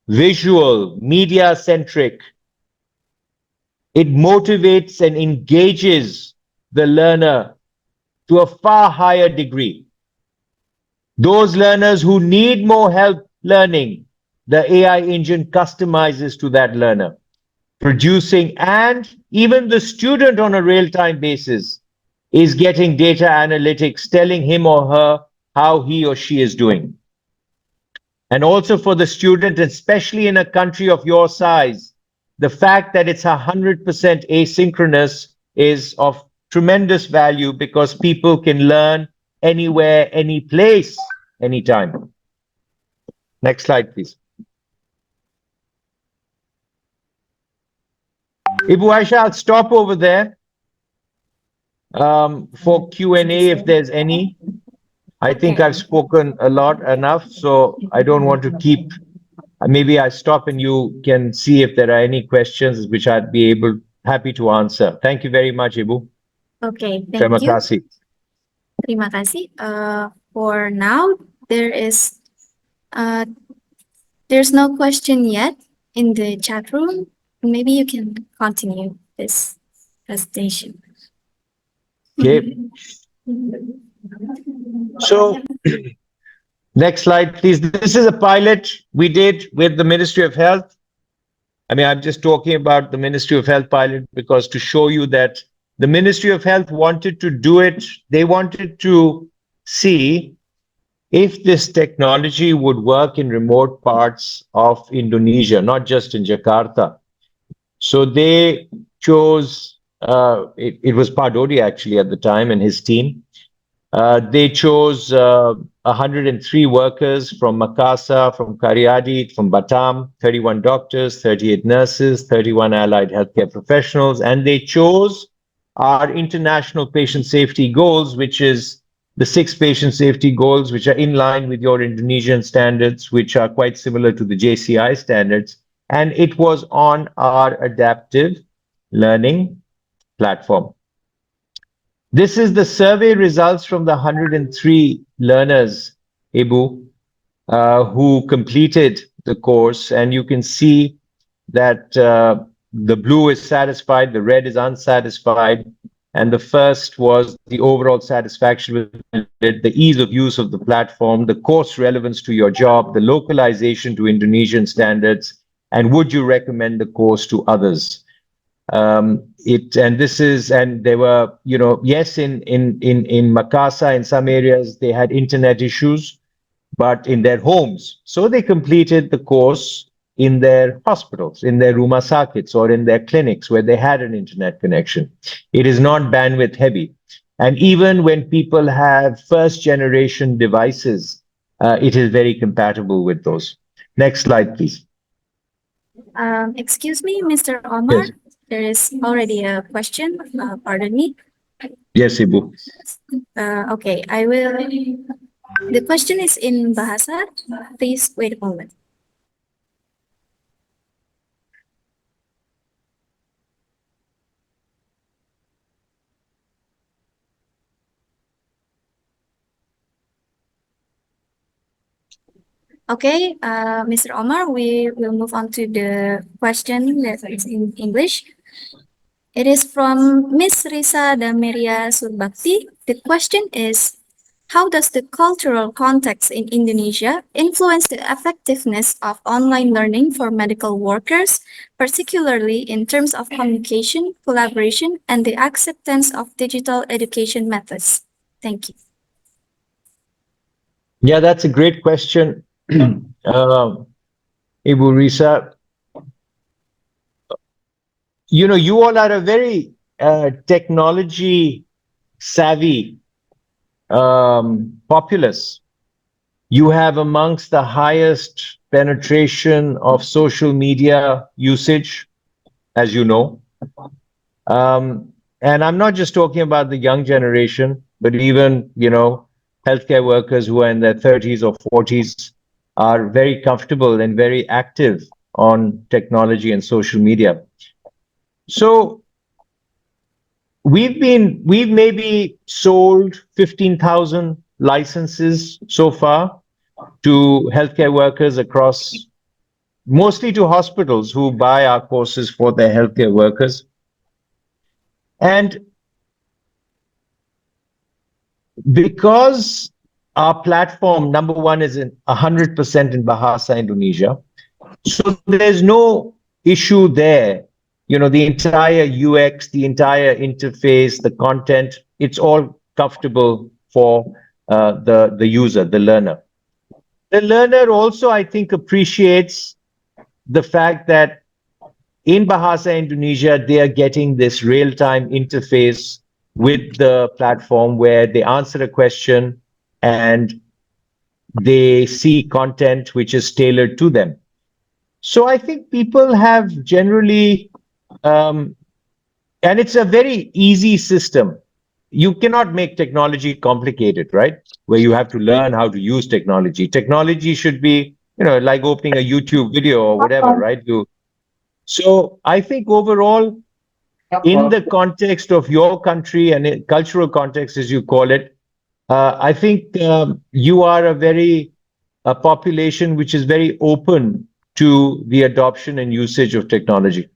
[SPEAKER 4] visual, media-centric. It motivates and engages the learner to a far higher degree. Those learners who need more help learning, the AI engine customizes to that learner, producing, and even the student on a real-time basis is getting data analytics telling him or her how he or she is doing. And also for the student, especially in a country of your size, the fact that it's 100% asynchronous is of tremendous value because people can learn anywhere, any place, anytime. Next slide, please. Ibu Aisha, I'll stop over there for Q&A if there's any. I think I've spoken a lot enough, so I don't want to keep. Maybe I stop and you can see if there are any questions which I'd be happy to answer. Thank you very much, Ibu.
[SPEAKER 3] Okay,
[SPEAKER 4] Terima
[SPEAKER 3] thank you.
[SPEAKER 4] kasih.
[SPEAKER 3] Terima kasih. For now, there's no question yet in the chat room. Maybe you can continue this presentation.
[SPEAKER 4] Okay. So, next slide, please. This is a pilot we did with the Ministry of Health. I mean, I'm just talking about the Ministry of Health pilot because to show you that the Ministry of Health wanted to do it. They wanted to see if this technology would work in remote parts of Indonesia, not just in Jakarta. So they chose, it was Pardodi actually at the time and his team. They chose 103 workers from Makassar, from Karyadi, from Batam, 31 doctors, 38 nurses, 31 allied healthcare professionals, and they chose our international patient safety goals, which is the 6 patient safety goals, which are in line with your Indonesian standards, which are quite similar to the JCI standards. And it was on our adaptive learning platform. This is the survey results from the 103 learners, Ibu, who completed the course. And you can see that the blue is satisfied, the red is unsatisfied. And the first was the overall satisfaction with it, the ease of use of the platform, the course relevance to your job, the localization to Indonesian standards, and would you recommend the course to others? And there were, you know, yes, in Makassar, in some areas, they had internet issues, but in their homes. So they completed the course in their hospitals, in their rumah sakits, or in their clinics where they had an internet connection. It is not bandwidth heavy. And even when people have first generation devices, it is very compatible with those. Next slide, please.
[SPEAKER 3] Excuse me, Mr. Omar.
[SPEAKER 4] Yes.
[SPEAKER 3] There is already a question. Pardon me.
[SPEAKER 4] Yes, Ibu.
[SPEAKER 3] Okay, I will. The question is in Bahasa. Please wait a moment. Okay, Mr. Omar, we will move on to the question that is in English. It is from Miss Risa Dameria Surbakti. The question is, how does the cultural context in Indonesia influence the effectiveness of online learning for medical workers, particularly in terms of communication, collaboration, and the acceptance of digital education methods? Thank you.
[SPEAKER 4] Yeah, that's a great question, Ibu Risa. You know, you all are a very technology savvy populace. You have amongst the highest penetration of social media usage, as you know. And I'm not just talking about the young generation, but even, you know, healthcare workers who are in their 30s or 40s are very comfortable and very active on technology and social media. So we've maybe sold 15,000 licenses so far to healthcare workers across, mostly to hospitals who buy our courses for their healthcare workers. And because our platform, number one, is in 100% in Bahasa Indonesia, so there's no issue there. You know, the entire UX, the entire interface, the content, it's all comfortable for the user, the learner. The learner also, I think, appreciates the fact that in Bahasa Indonesia, they are getting this real-time interface with the platform where they answer a question and they see content which is tailored to them. So I think people have generally, and it's a very easy system. You cannot make technology complicated, right? Where you have to learn how to use technology. Technology should be, you know, like opening a YouTube video or whatever, right? So I think overall, in the context of your country and in cultural context, as you call it, I think you are a population which is very open to the adoption and usage of technology.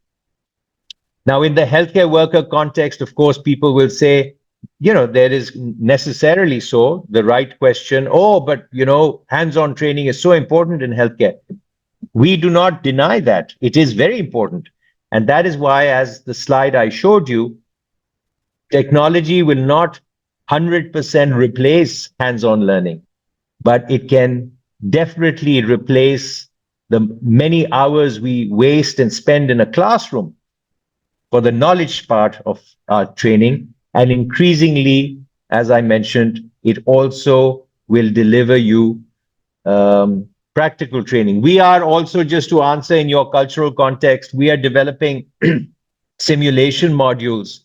[SPEAKER 4] Now, in the healthcare worker context, of course, people will say, you know, there is necessarily so the right question, oh, but, you know, hands-on training is so important in healthcare. We do not deny that. It is very important. And that is why, as the slide I showed you, technology will not 100% replace hands-on learning, but it can definitely replace the many hours we waste and spend in a classroom for the knowledge part of our training. And increasingly, as I mentioned, it also will deliver you practical training. We are also, just to answer in your cultural context, we are developing simulation modules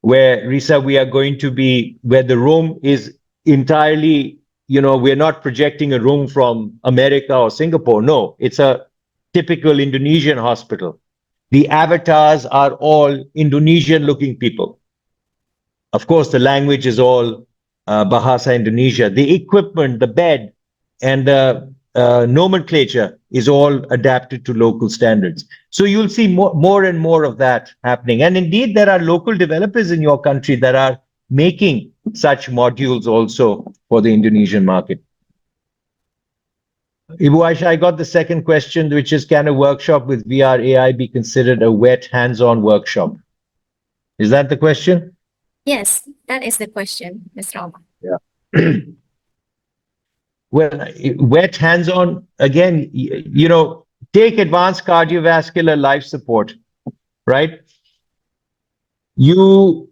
[SPEAKER 4] where, Risa, we are going to be, where the room is entirely, you know, we're not projecting a room from America or Singapore. No, it's a typical Indonesian hospital. The avatars are all Indonesian-looking people. Of course, the language is all Bahasa Indonesia. The equipment, the bed, and the nomenclature is all adapted to local standards. So you'll see more and more of that happening. And indeed, there are local developers in your country that are making such modules also for the Indonesian market. Ibu Aisha, I got the second question, which is, can a workshop with VR AI be considered a wet hands-on workshop? Is that the question?
[SPEAKER 3] Yes, that is the question, Mr. Omar.
[SPEAKER 4] Yeah. Well, wet hands-on, again, you know, take advanced cardiovascular life support, right? You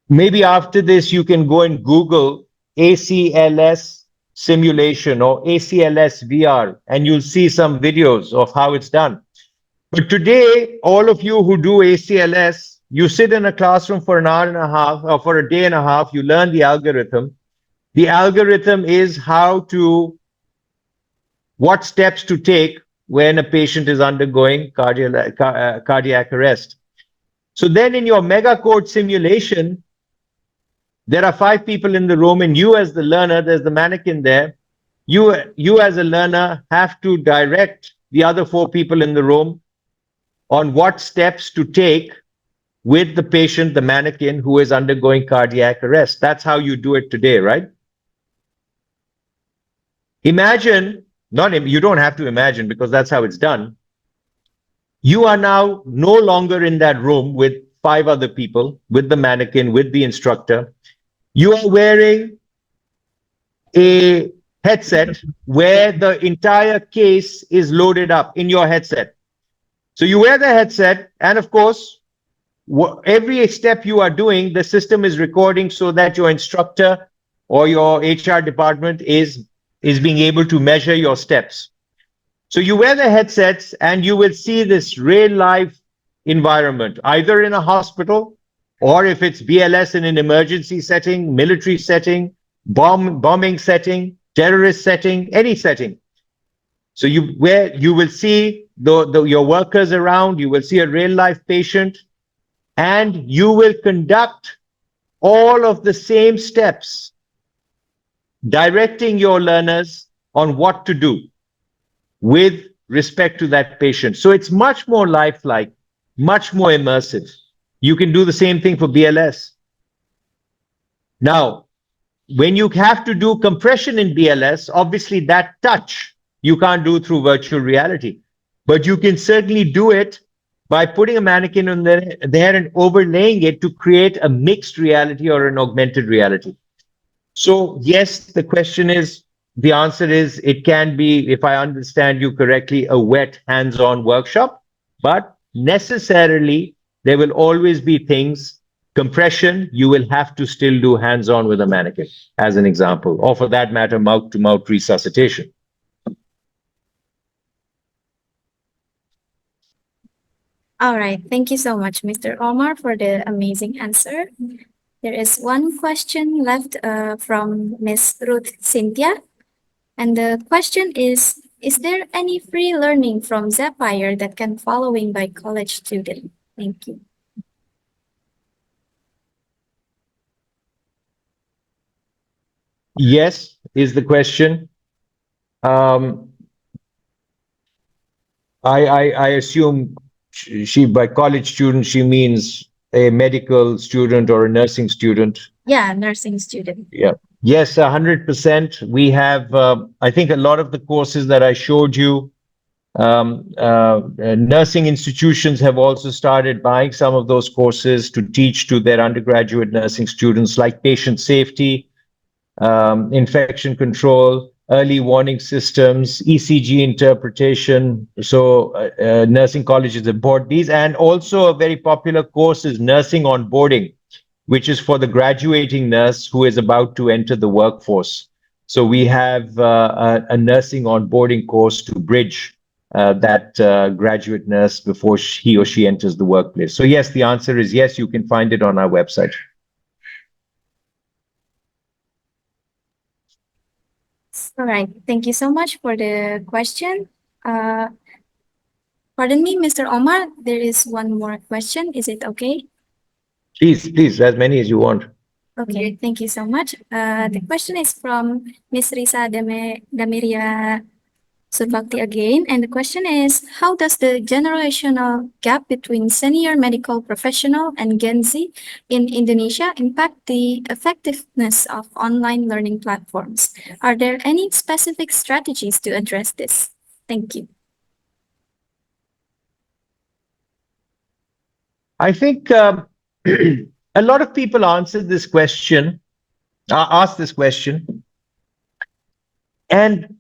[SPEAKER 4] maybe after this, you can go and Google ACLS simulation or ACLS VR, and you'll see some videos of how it's done. But today, all of you who do ACLS, you sit in a classroom for an hour and a half or for a day and a half, you learn the algorithm. The algorithm is what steps to take when a patient is undergoing cardiac arrest. So then in your mega code simulation, there are 5 people in the room, and you as the learner, there's the mannequin there. You as a learner have to direct the other 4 people in the room on what steps to take with the patient, the mannequin, who is undergoing cardiac arrest. That's how you do it today, right? Imagine, you don't have to imagine because that's how it's done. You are now no longer in that room with 5 other people, with the mannequin, with the instructor. You are wearing a headset where the entire case is loaded up in your headset. So you wear the headset, and of course, every step you are doing, the system is recording so that your instructor or your HR department is being able to measure your steps. So you wear the headsets and you will see this real life environment, either in a hospital or if it's BLS in an emergency setting, military setting, bombing setting, terrorist setting, any setting. So you will see your workers around, you will see a real life patient, and you will conduct all of the same steps, directing your learners on what to do with respect to that patient. So it's much more lifelike, much more immersive. You can do the same thing for BLS. Now, when you have to do compression in BLS, obviously that touch you can't do through virtual reality, but you can certainly do it by putting a mannequin on there and overlaying it to create a mixed reality or an augmented reality. So yes, the answer is it can be, if I understand you correctly, a wet hands-on workshop, but necessarily there will always be things. Compression, you will have to still do hands-on with a mannequin, as an example, or for that matter, mouth-to-mouth resuscitation.
[SPEAKER 3] All right. Thank you so much, Mr. Omar, for the amazing answer. There is one question left from Ms. Ruth Cynthia. And the question is there any free learning from Zapier that can following by college student? Thank you.
[SPEAKER 4] Yes, is the question. I assume she by college student, she means a medical student or a nursing student.
[SPEAKER 3] Yeah, nursing student.
[SPEAKER 4] Yeah. Yes, 100%. We have, I think a lot of the courses that I showed you, nursing institutions have also started buying some of those courses to teach to their undergraduate nursing students, like patient safety, infection control, early warning systems, ECG interpretation. So nursing colleges have bought these, and also a very popular course is nursing onboarding, which is for the graduating nurse who is about to enter the workforce. So we have a nursing onboarding course to bridge that graduate nurse before he or she enters the workplace. So yes, the answer is yes, you can find it on our website.
[SPEAKER 3] All right. Thank you so much for the question. Pardon me, Mr. Omar, there is one more question. Is it okay?
[SPEAKER 4] Please, as many as you want.
[SPEAKER 3] Okay, thank you so much. The question is from Ms. Risa Damiria Subakti again. And the question is, how does the generational gap between senior medical professional and Gen Z in Indonesia impact the effectiveness of online learning platforms? Are there any specific strategies to address this? Thank you.
[SPEAKER 4] I think a lot of people asked this question, and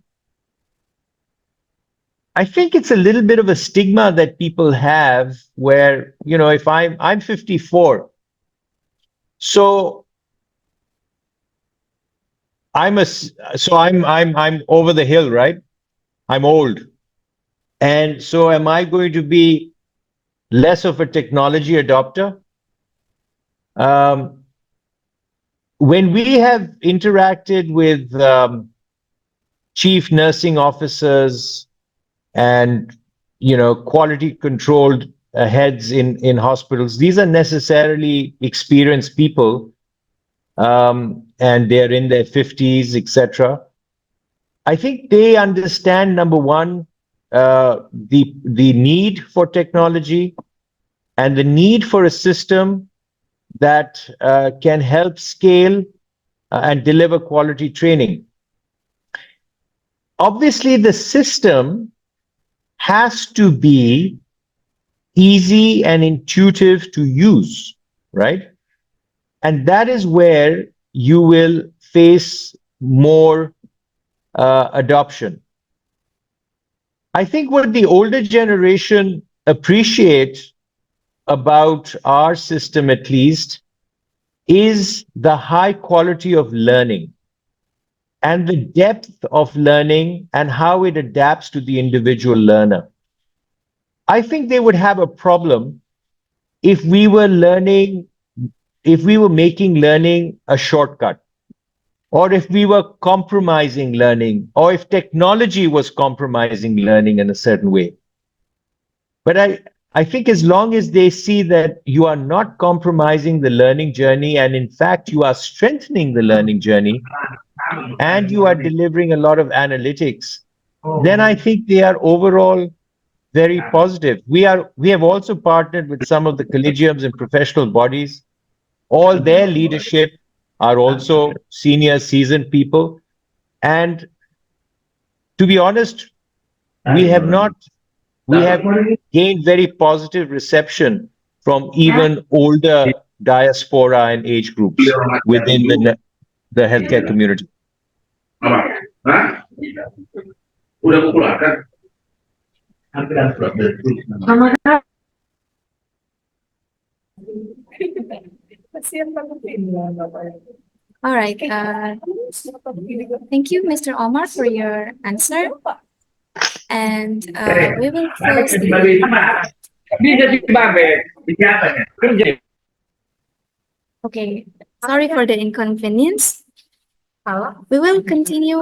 [SPEAKER 4] I think it's a little bit of a stigma that people have where, you know, if I'm 54, so I'm over the hill, right? I'm old. And so am I going to be less of a technology adopter? When we have interacted with chief nursing officers and, you know, quality controlled heads in hospitals, these are necessarily experienced people, and they're in their 50s, etc. I think they understand, number one, the need for technology and the need for a system that can help scale and deliver quality training. Obviously, the system has to be easy and intuitive to use, right? And that is where you will face more adoption. I think what the older generation appreciate about our system, at least, is the high quality of learning and the depth of learning and how it adapts to the individual learner. I think they would have a problem if we were making learning a shortcut, or if we were compromising learning, or if technology was compromising learning in a certain way. But I think as long as they see that you are not compromising the learning journey, and in fact, you are strengthening the learning journey, and you are delivering a lot of analytics, then I think they are overall very positive. We have also partnered with some of the collegiums and professional bodies. All their leadership are also senior, seasoned people. And to be honest, we have gained very positive reception from even older diaspora and age groups within the healthcare community.
[SPEAKER 3] All right. Thank you, Mr. Omar, for your answer. And we will close Okay. Sorry for the inconvenience. We will continue.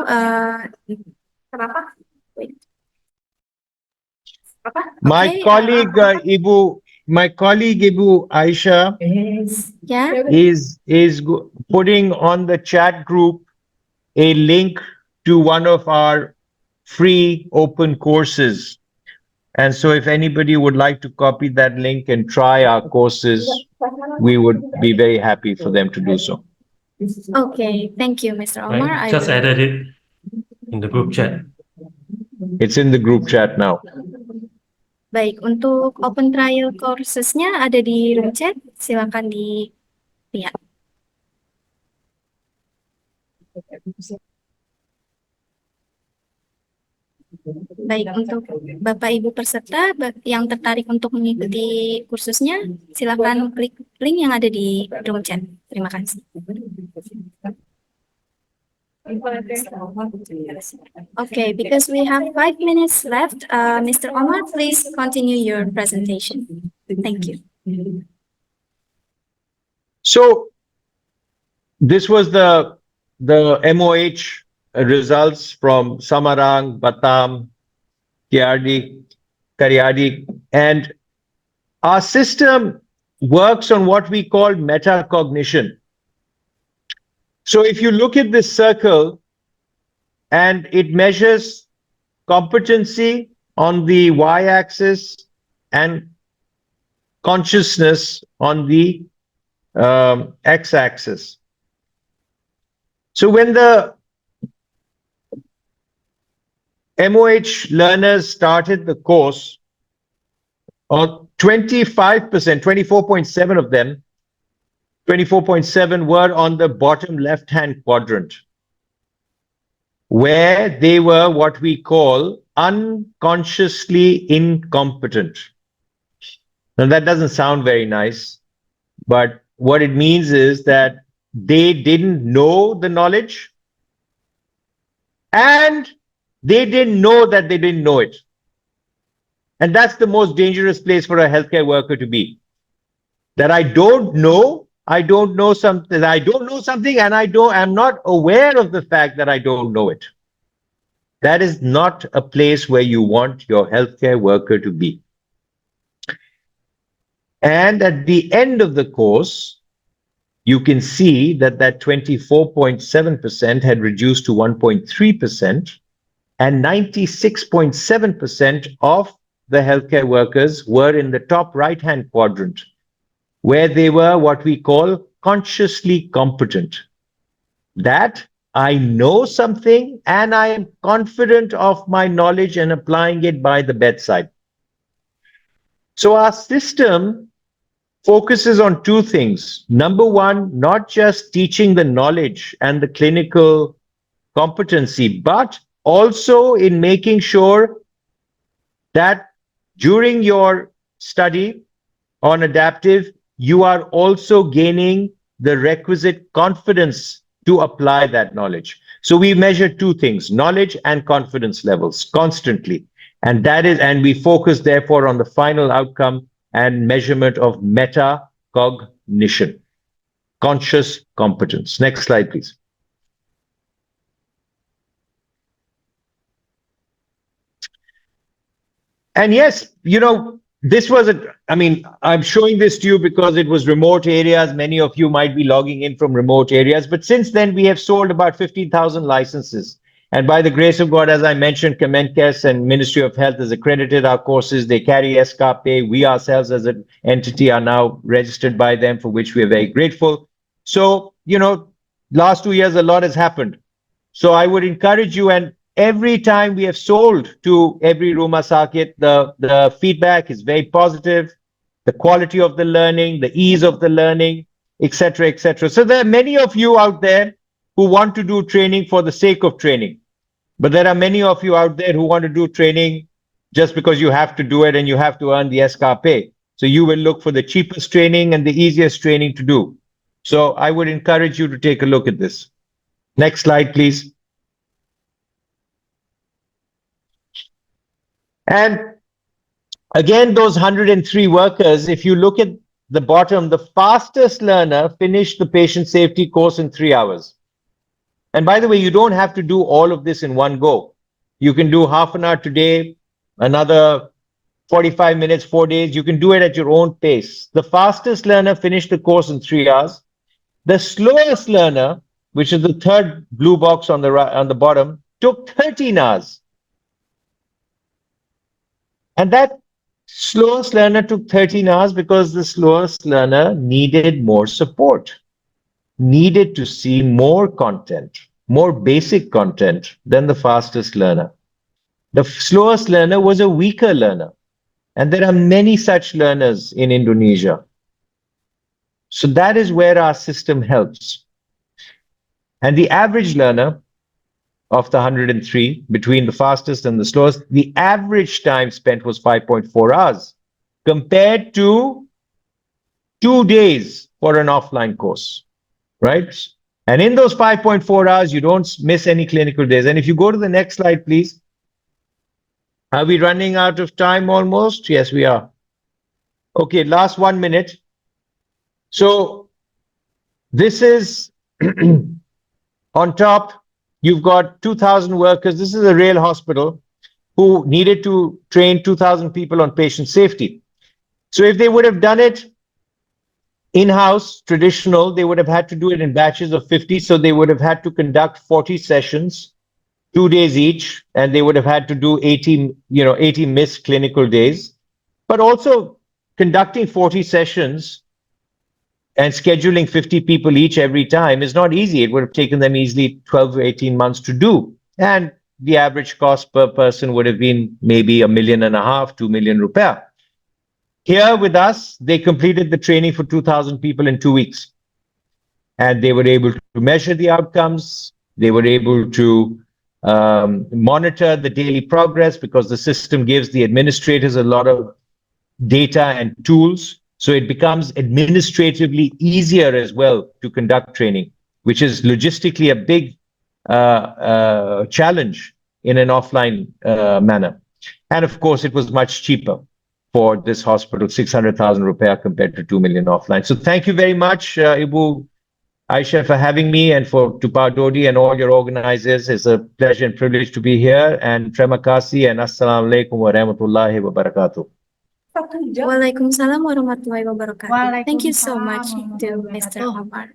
[SPEAKER 3] Wait.
[SPEAKER 4] My
[SPEAKER 3] Okay,
[SPEAKER 4] colleague Ibu Aisha
[SPEAKER 3] yeah.
[SPEAKER 4] is putting on the chat group a link to one of our free open courses. And so if anybody would like to copy that link and try our courses, we would be very happy for them to do so.
[SPEAKER 3] Okay, thank you, Mr. Omar.
[SPEAKER 6] I just added it in the group chat.
[SPEAKER 4] It's in the group chat now.
[SPEAKER 3] Baik, untuk open trial courses-nya ada di room chat, silakan dilihat. Baik, untuk Bapak Ibu peserta yang tertarik untuk mengikuti kursusnya, silakan klik link yang ada di room chat. Terima kasih. Okay, because we have 5 minutes left, Mr. Omar, please continue your presentation. Thank you.
[SPEAKER 4] So this was the MOH results from Samarang, Batam, Karyadi, and our system works on what we call metacognition. So if you look at this circle, and it measures competency on the y-axis and consciousness on the x-axis. So when the MOH learners started the course, 25%, 24.7 of them, 24.7 were on the bottom left-hand quadrant, where they were what we call unconsciously incompetent. Now, that doesn't sound very nice, but what it means is that they didn't know the knowledge and they didn't know that they didn't know it. And that's the most dangerous place for a healthcare worker to be. That I don't know something, and I'm not aware of the fact that I don't know it. That is not a place where you want your healthcare worker to be. And at the end of the course, you can see that 24.7% had reduced to 1.3%, and 96.7% of the healthcare workers were in the top right-hand quadrant, where they were what we call consciously competent. That I know something and I am confident of my knowledge and applying it by the bedside. So our system focuses on two things. Number one, not just teaching the knowledge and the clinical competency, but also in making sure that during your study on adaptive, you are also gaining the requisite confidence to apply that knowledge. So we measure two things, knowledge and confidence levels constantly. And we focus therefore on the final outcome and measurement of metacognition, conscious competence. Next slide, please. And yes, this was I'm showing this to you because it was remote areas. Many of you might be logging in from remote areas, but since then we have sold about 15,000 licenses. And by the grace of God, as I mentioned, Kemenkes and Ministry of Health has accredited our courses. They carry SKP. We ourselves as an entity are now registered by them, for which we are very grateful. So, last 2 years, a lot has happened. So I would encourage you, and every time we have sold to every Rumah Sakit, the feedback is very positive, the quality of the learning, the ease of the learning, etc., etc. So there are many of you out there who want to do training for the sake of training. But there are many of you out there who want to do training just because you have to do it and you have to earn the SKP. So you will look for the cheapest training and the easiest training to do. So I would encourage you to take a look at this. Next slide, please. And again, those 103 workers, if you look at the bottom, the fastest learner finished the patient safety course in 3 hours. And by the way, you don't have to do all of this in one go. You can do half an hour today, another 45 minutes, 4 days. You can do it at your own pace. The fastest learner finished the course in 3 hours. The slowest learner, which is the third blue box on the bottom, took 13 hours. And that slowest learner took 13 hours because the slowest learner needed more support, needed to see more content, more basic content than the fastest learner. The slowest learner was a weaker learner. And there are many such learners in Indonesia. So that is where our system helps. And the average learner of the 103, between the fastest and the slowest, the average time spent was 5.4 hours compared to 2 days for an offline course, right? And in those 5.4 hours, you don't miss any clinical days. And if you go to the next slide, please. Are we running out of time almost? Yes, we are. Okay, last 1 minute. So this is on top. You've got 2,000 workers. This is a real hospital who needed to train 2,000 people on patient safety. So if they would have done it in-house, traditional, they would have had to do it in batches of 50. So they would have had to conduct 40 sessions, 2 days each, and they would have had to do 80 missed clinical days. But also conducting 40 sessions and scheduling 50 people each every time is not easy. It would have taken them easily 12 to 18 months to do. And the average cost per person would have been maybe 1.5 million, 2 million rupiah. Here with us, they completed the training for 2,000 people in 2 weeks. And they were able to measure the outcomes. They were able to monitor the daily progress, because the system gives the administrators a lot of data and tools. So it becomes administratively easier as well to conduct training, which is logistically a big challenge in an offline manner. And of course, it was much cheaper for this hospital, 600,000 rupiah compared to 2 million offline. So thank you very much, Ibu Aisha, for having me, and to Pak Dodi and all your organizers. It's a pleasure and privilege to be here. And terima kasih and assalamualaikum warahmatullahi wabarakatuh.
[SPEAKER 3] Waalaikumsalam warahmatullahi wabarakatuh. Thank you so much
[SPEAKER 2] Waalaikumsalam
[SPEAKER 3] to Mr. Omar.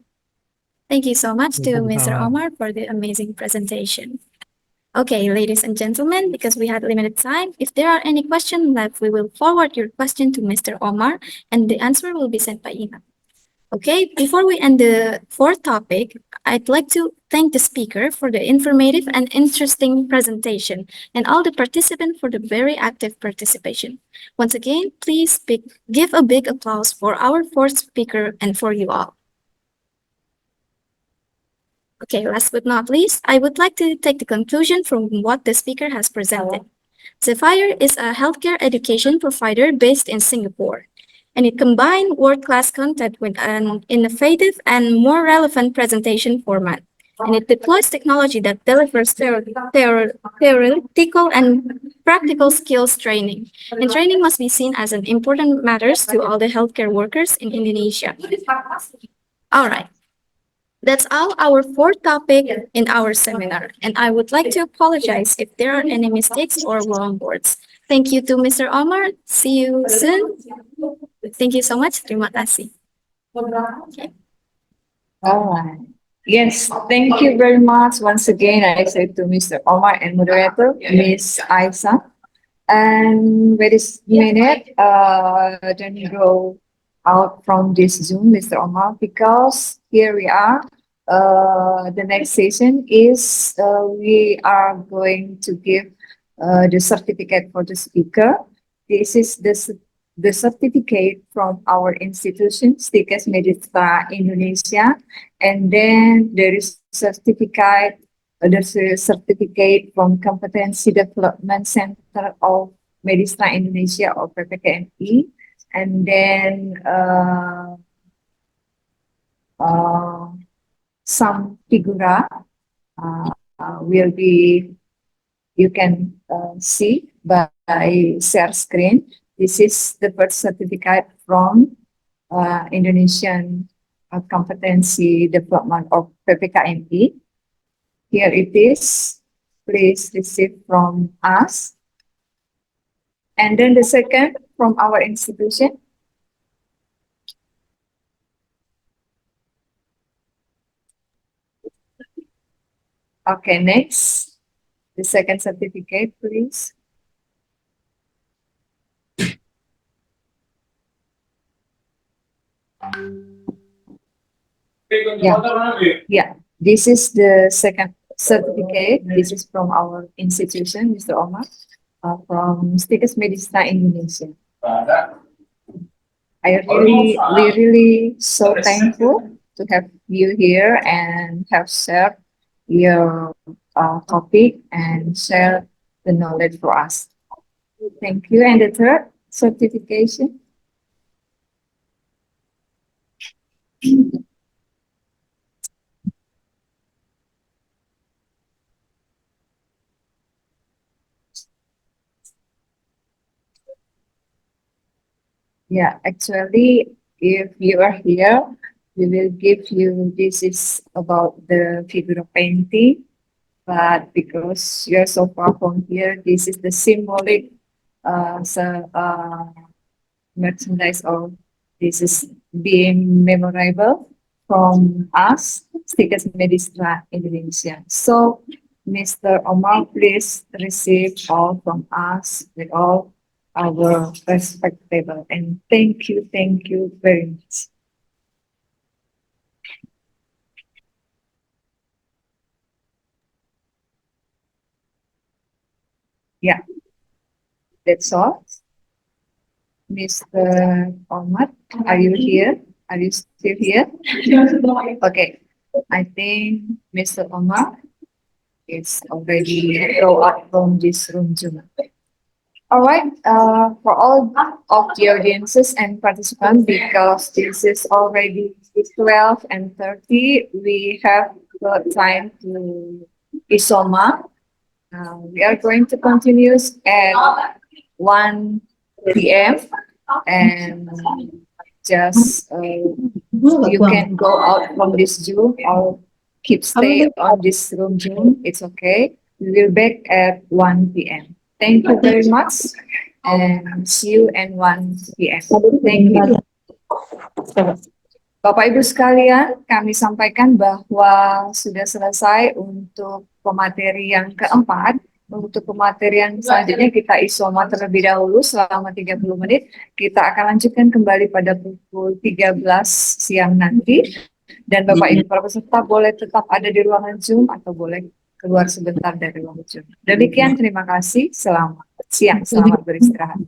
[SPEAKER 3] Thank you so much to Mr. Omar for the amazing presentation. Okay, ladies and gentlemen, because we had limited time, if there are any questions left, we will forward your question to Mr. Omar and the answer will be sent by email. Okay, before we end the fourth topic, I'd like to thank the speaker for the informative and interesting presentation and all the participants for the very active participation. Once again, please give a big applause for our fourth speaker and for you all. Okay, last but not least, I would like to take the conclusion from what the speaker has presented. Zephyr is a healthcare education provider based in Singapore, and it combines world-class content with an innovative and more relevant presentation format. And it deploys technology that delivers theoretical and practical skills training. And training must be seen as an important matter to all the healthcare workers in Indonesia. All right. That's all our fourth topic in our seminar. And I would like to apologize if there are any mistakes or wrong words. Thank you to Mr. Omar. See you soon. Thank you so much. Terima kasih. Okay.
[SPEAKER 1] All right. Yes, thank you very much. Once again, I say to Mr. Omar and moderator, Miss Aisa. And wait a minute, then you go out from this Zoom, Mr. Omar, because here we are. The next session is we are going to give the certificate for the speaker. This is the certificate from our institution, Stikes Medistra Indonesia, and then there is there's a certificate from Competency Development Center of Medistra Indonesia or PPKMI, and then some figura will be, you can see by share screen. This is the birth certificate from Indonesian Competency Development of PPKMI. Here it is. Please receive from us. And then the second from our institution. Okay, next. The second certificate, please. Yeah, this is the second certificate. This is from our institution, Mr. Omar, from Stikes Medistra Indonesia. We're really so thankful to have you here and have shared your topic and share the knowledge for us. Thank you. And the third certification. Yeah, actually, if you are here, we will give you, this is about the figure painting, but because you're so far from here, this is the symbolic merchandise, or this is being memorable from us, Stikes Medistra Indonesia. So, Mr. Omar, please receive all from us with all our respectable, and thank you very much. Yeah, that's all. Mr. Omar, are you here? Are you still here? Okay, I think Mr. Omar is already go out from this room Zoom. All right, for all of the audiences and participants, because this is already 12 and 30, we have got time to Isoma. We are going to continue at 1 p.m. and just you can go out from this Zoom or keep stay on this room Zoom. It's okay. We will back at 1 p.m. Thank you very much and see you at 1 p.m. Thank you. Bapak Ibu sekalian, kami sampaikan bahwa sudah selesai untuk pemateri yang keempat. Untuk pematerian selanjutnya kita isoma terlebih dahulu selama 30 menit. Kita akan lanjutkan kembali pada pukul 13 siang nanti. Dan Bapak Ibu para peserta boleh tetap ada di ruangan Zoom atau boleh keluar sebentar dari ruangan Zoom. Demikian, terima kasih. Selamat siang, selamat beristirahat.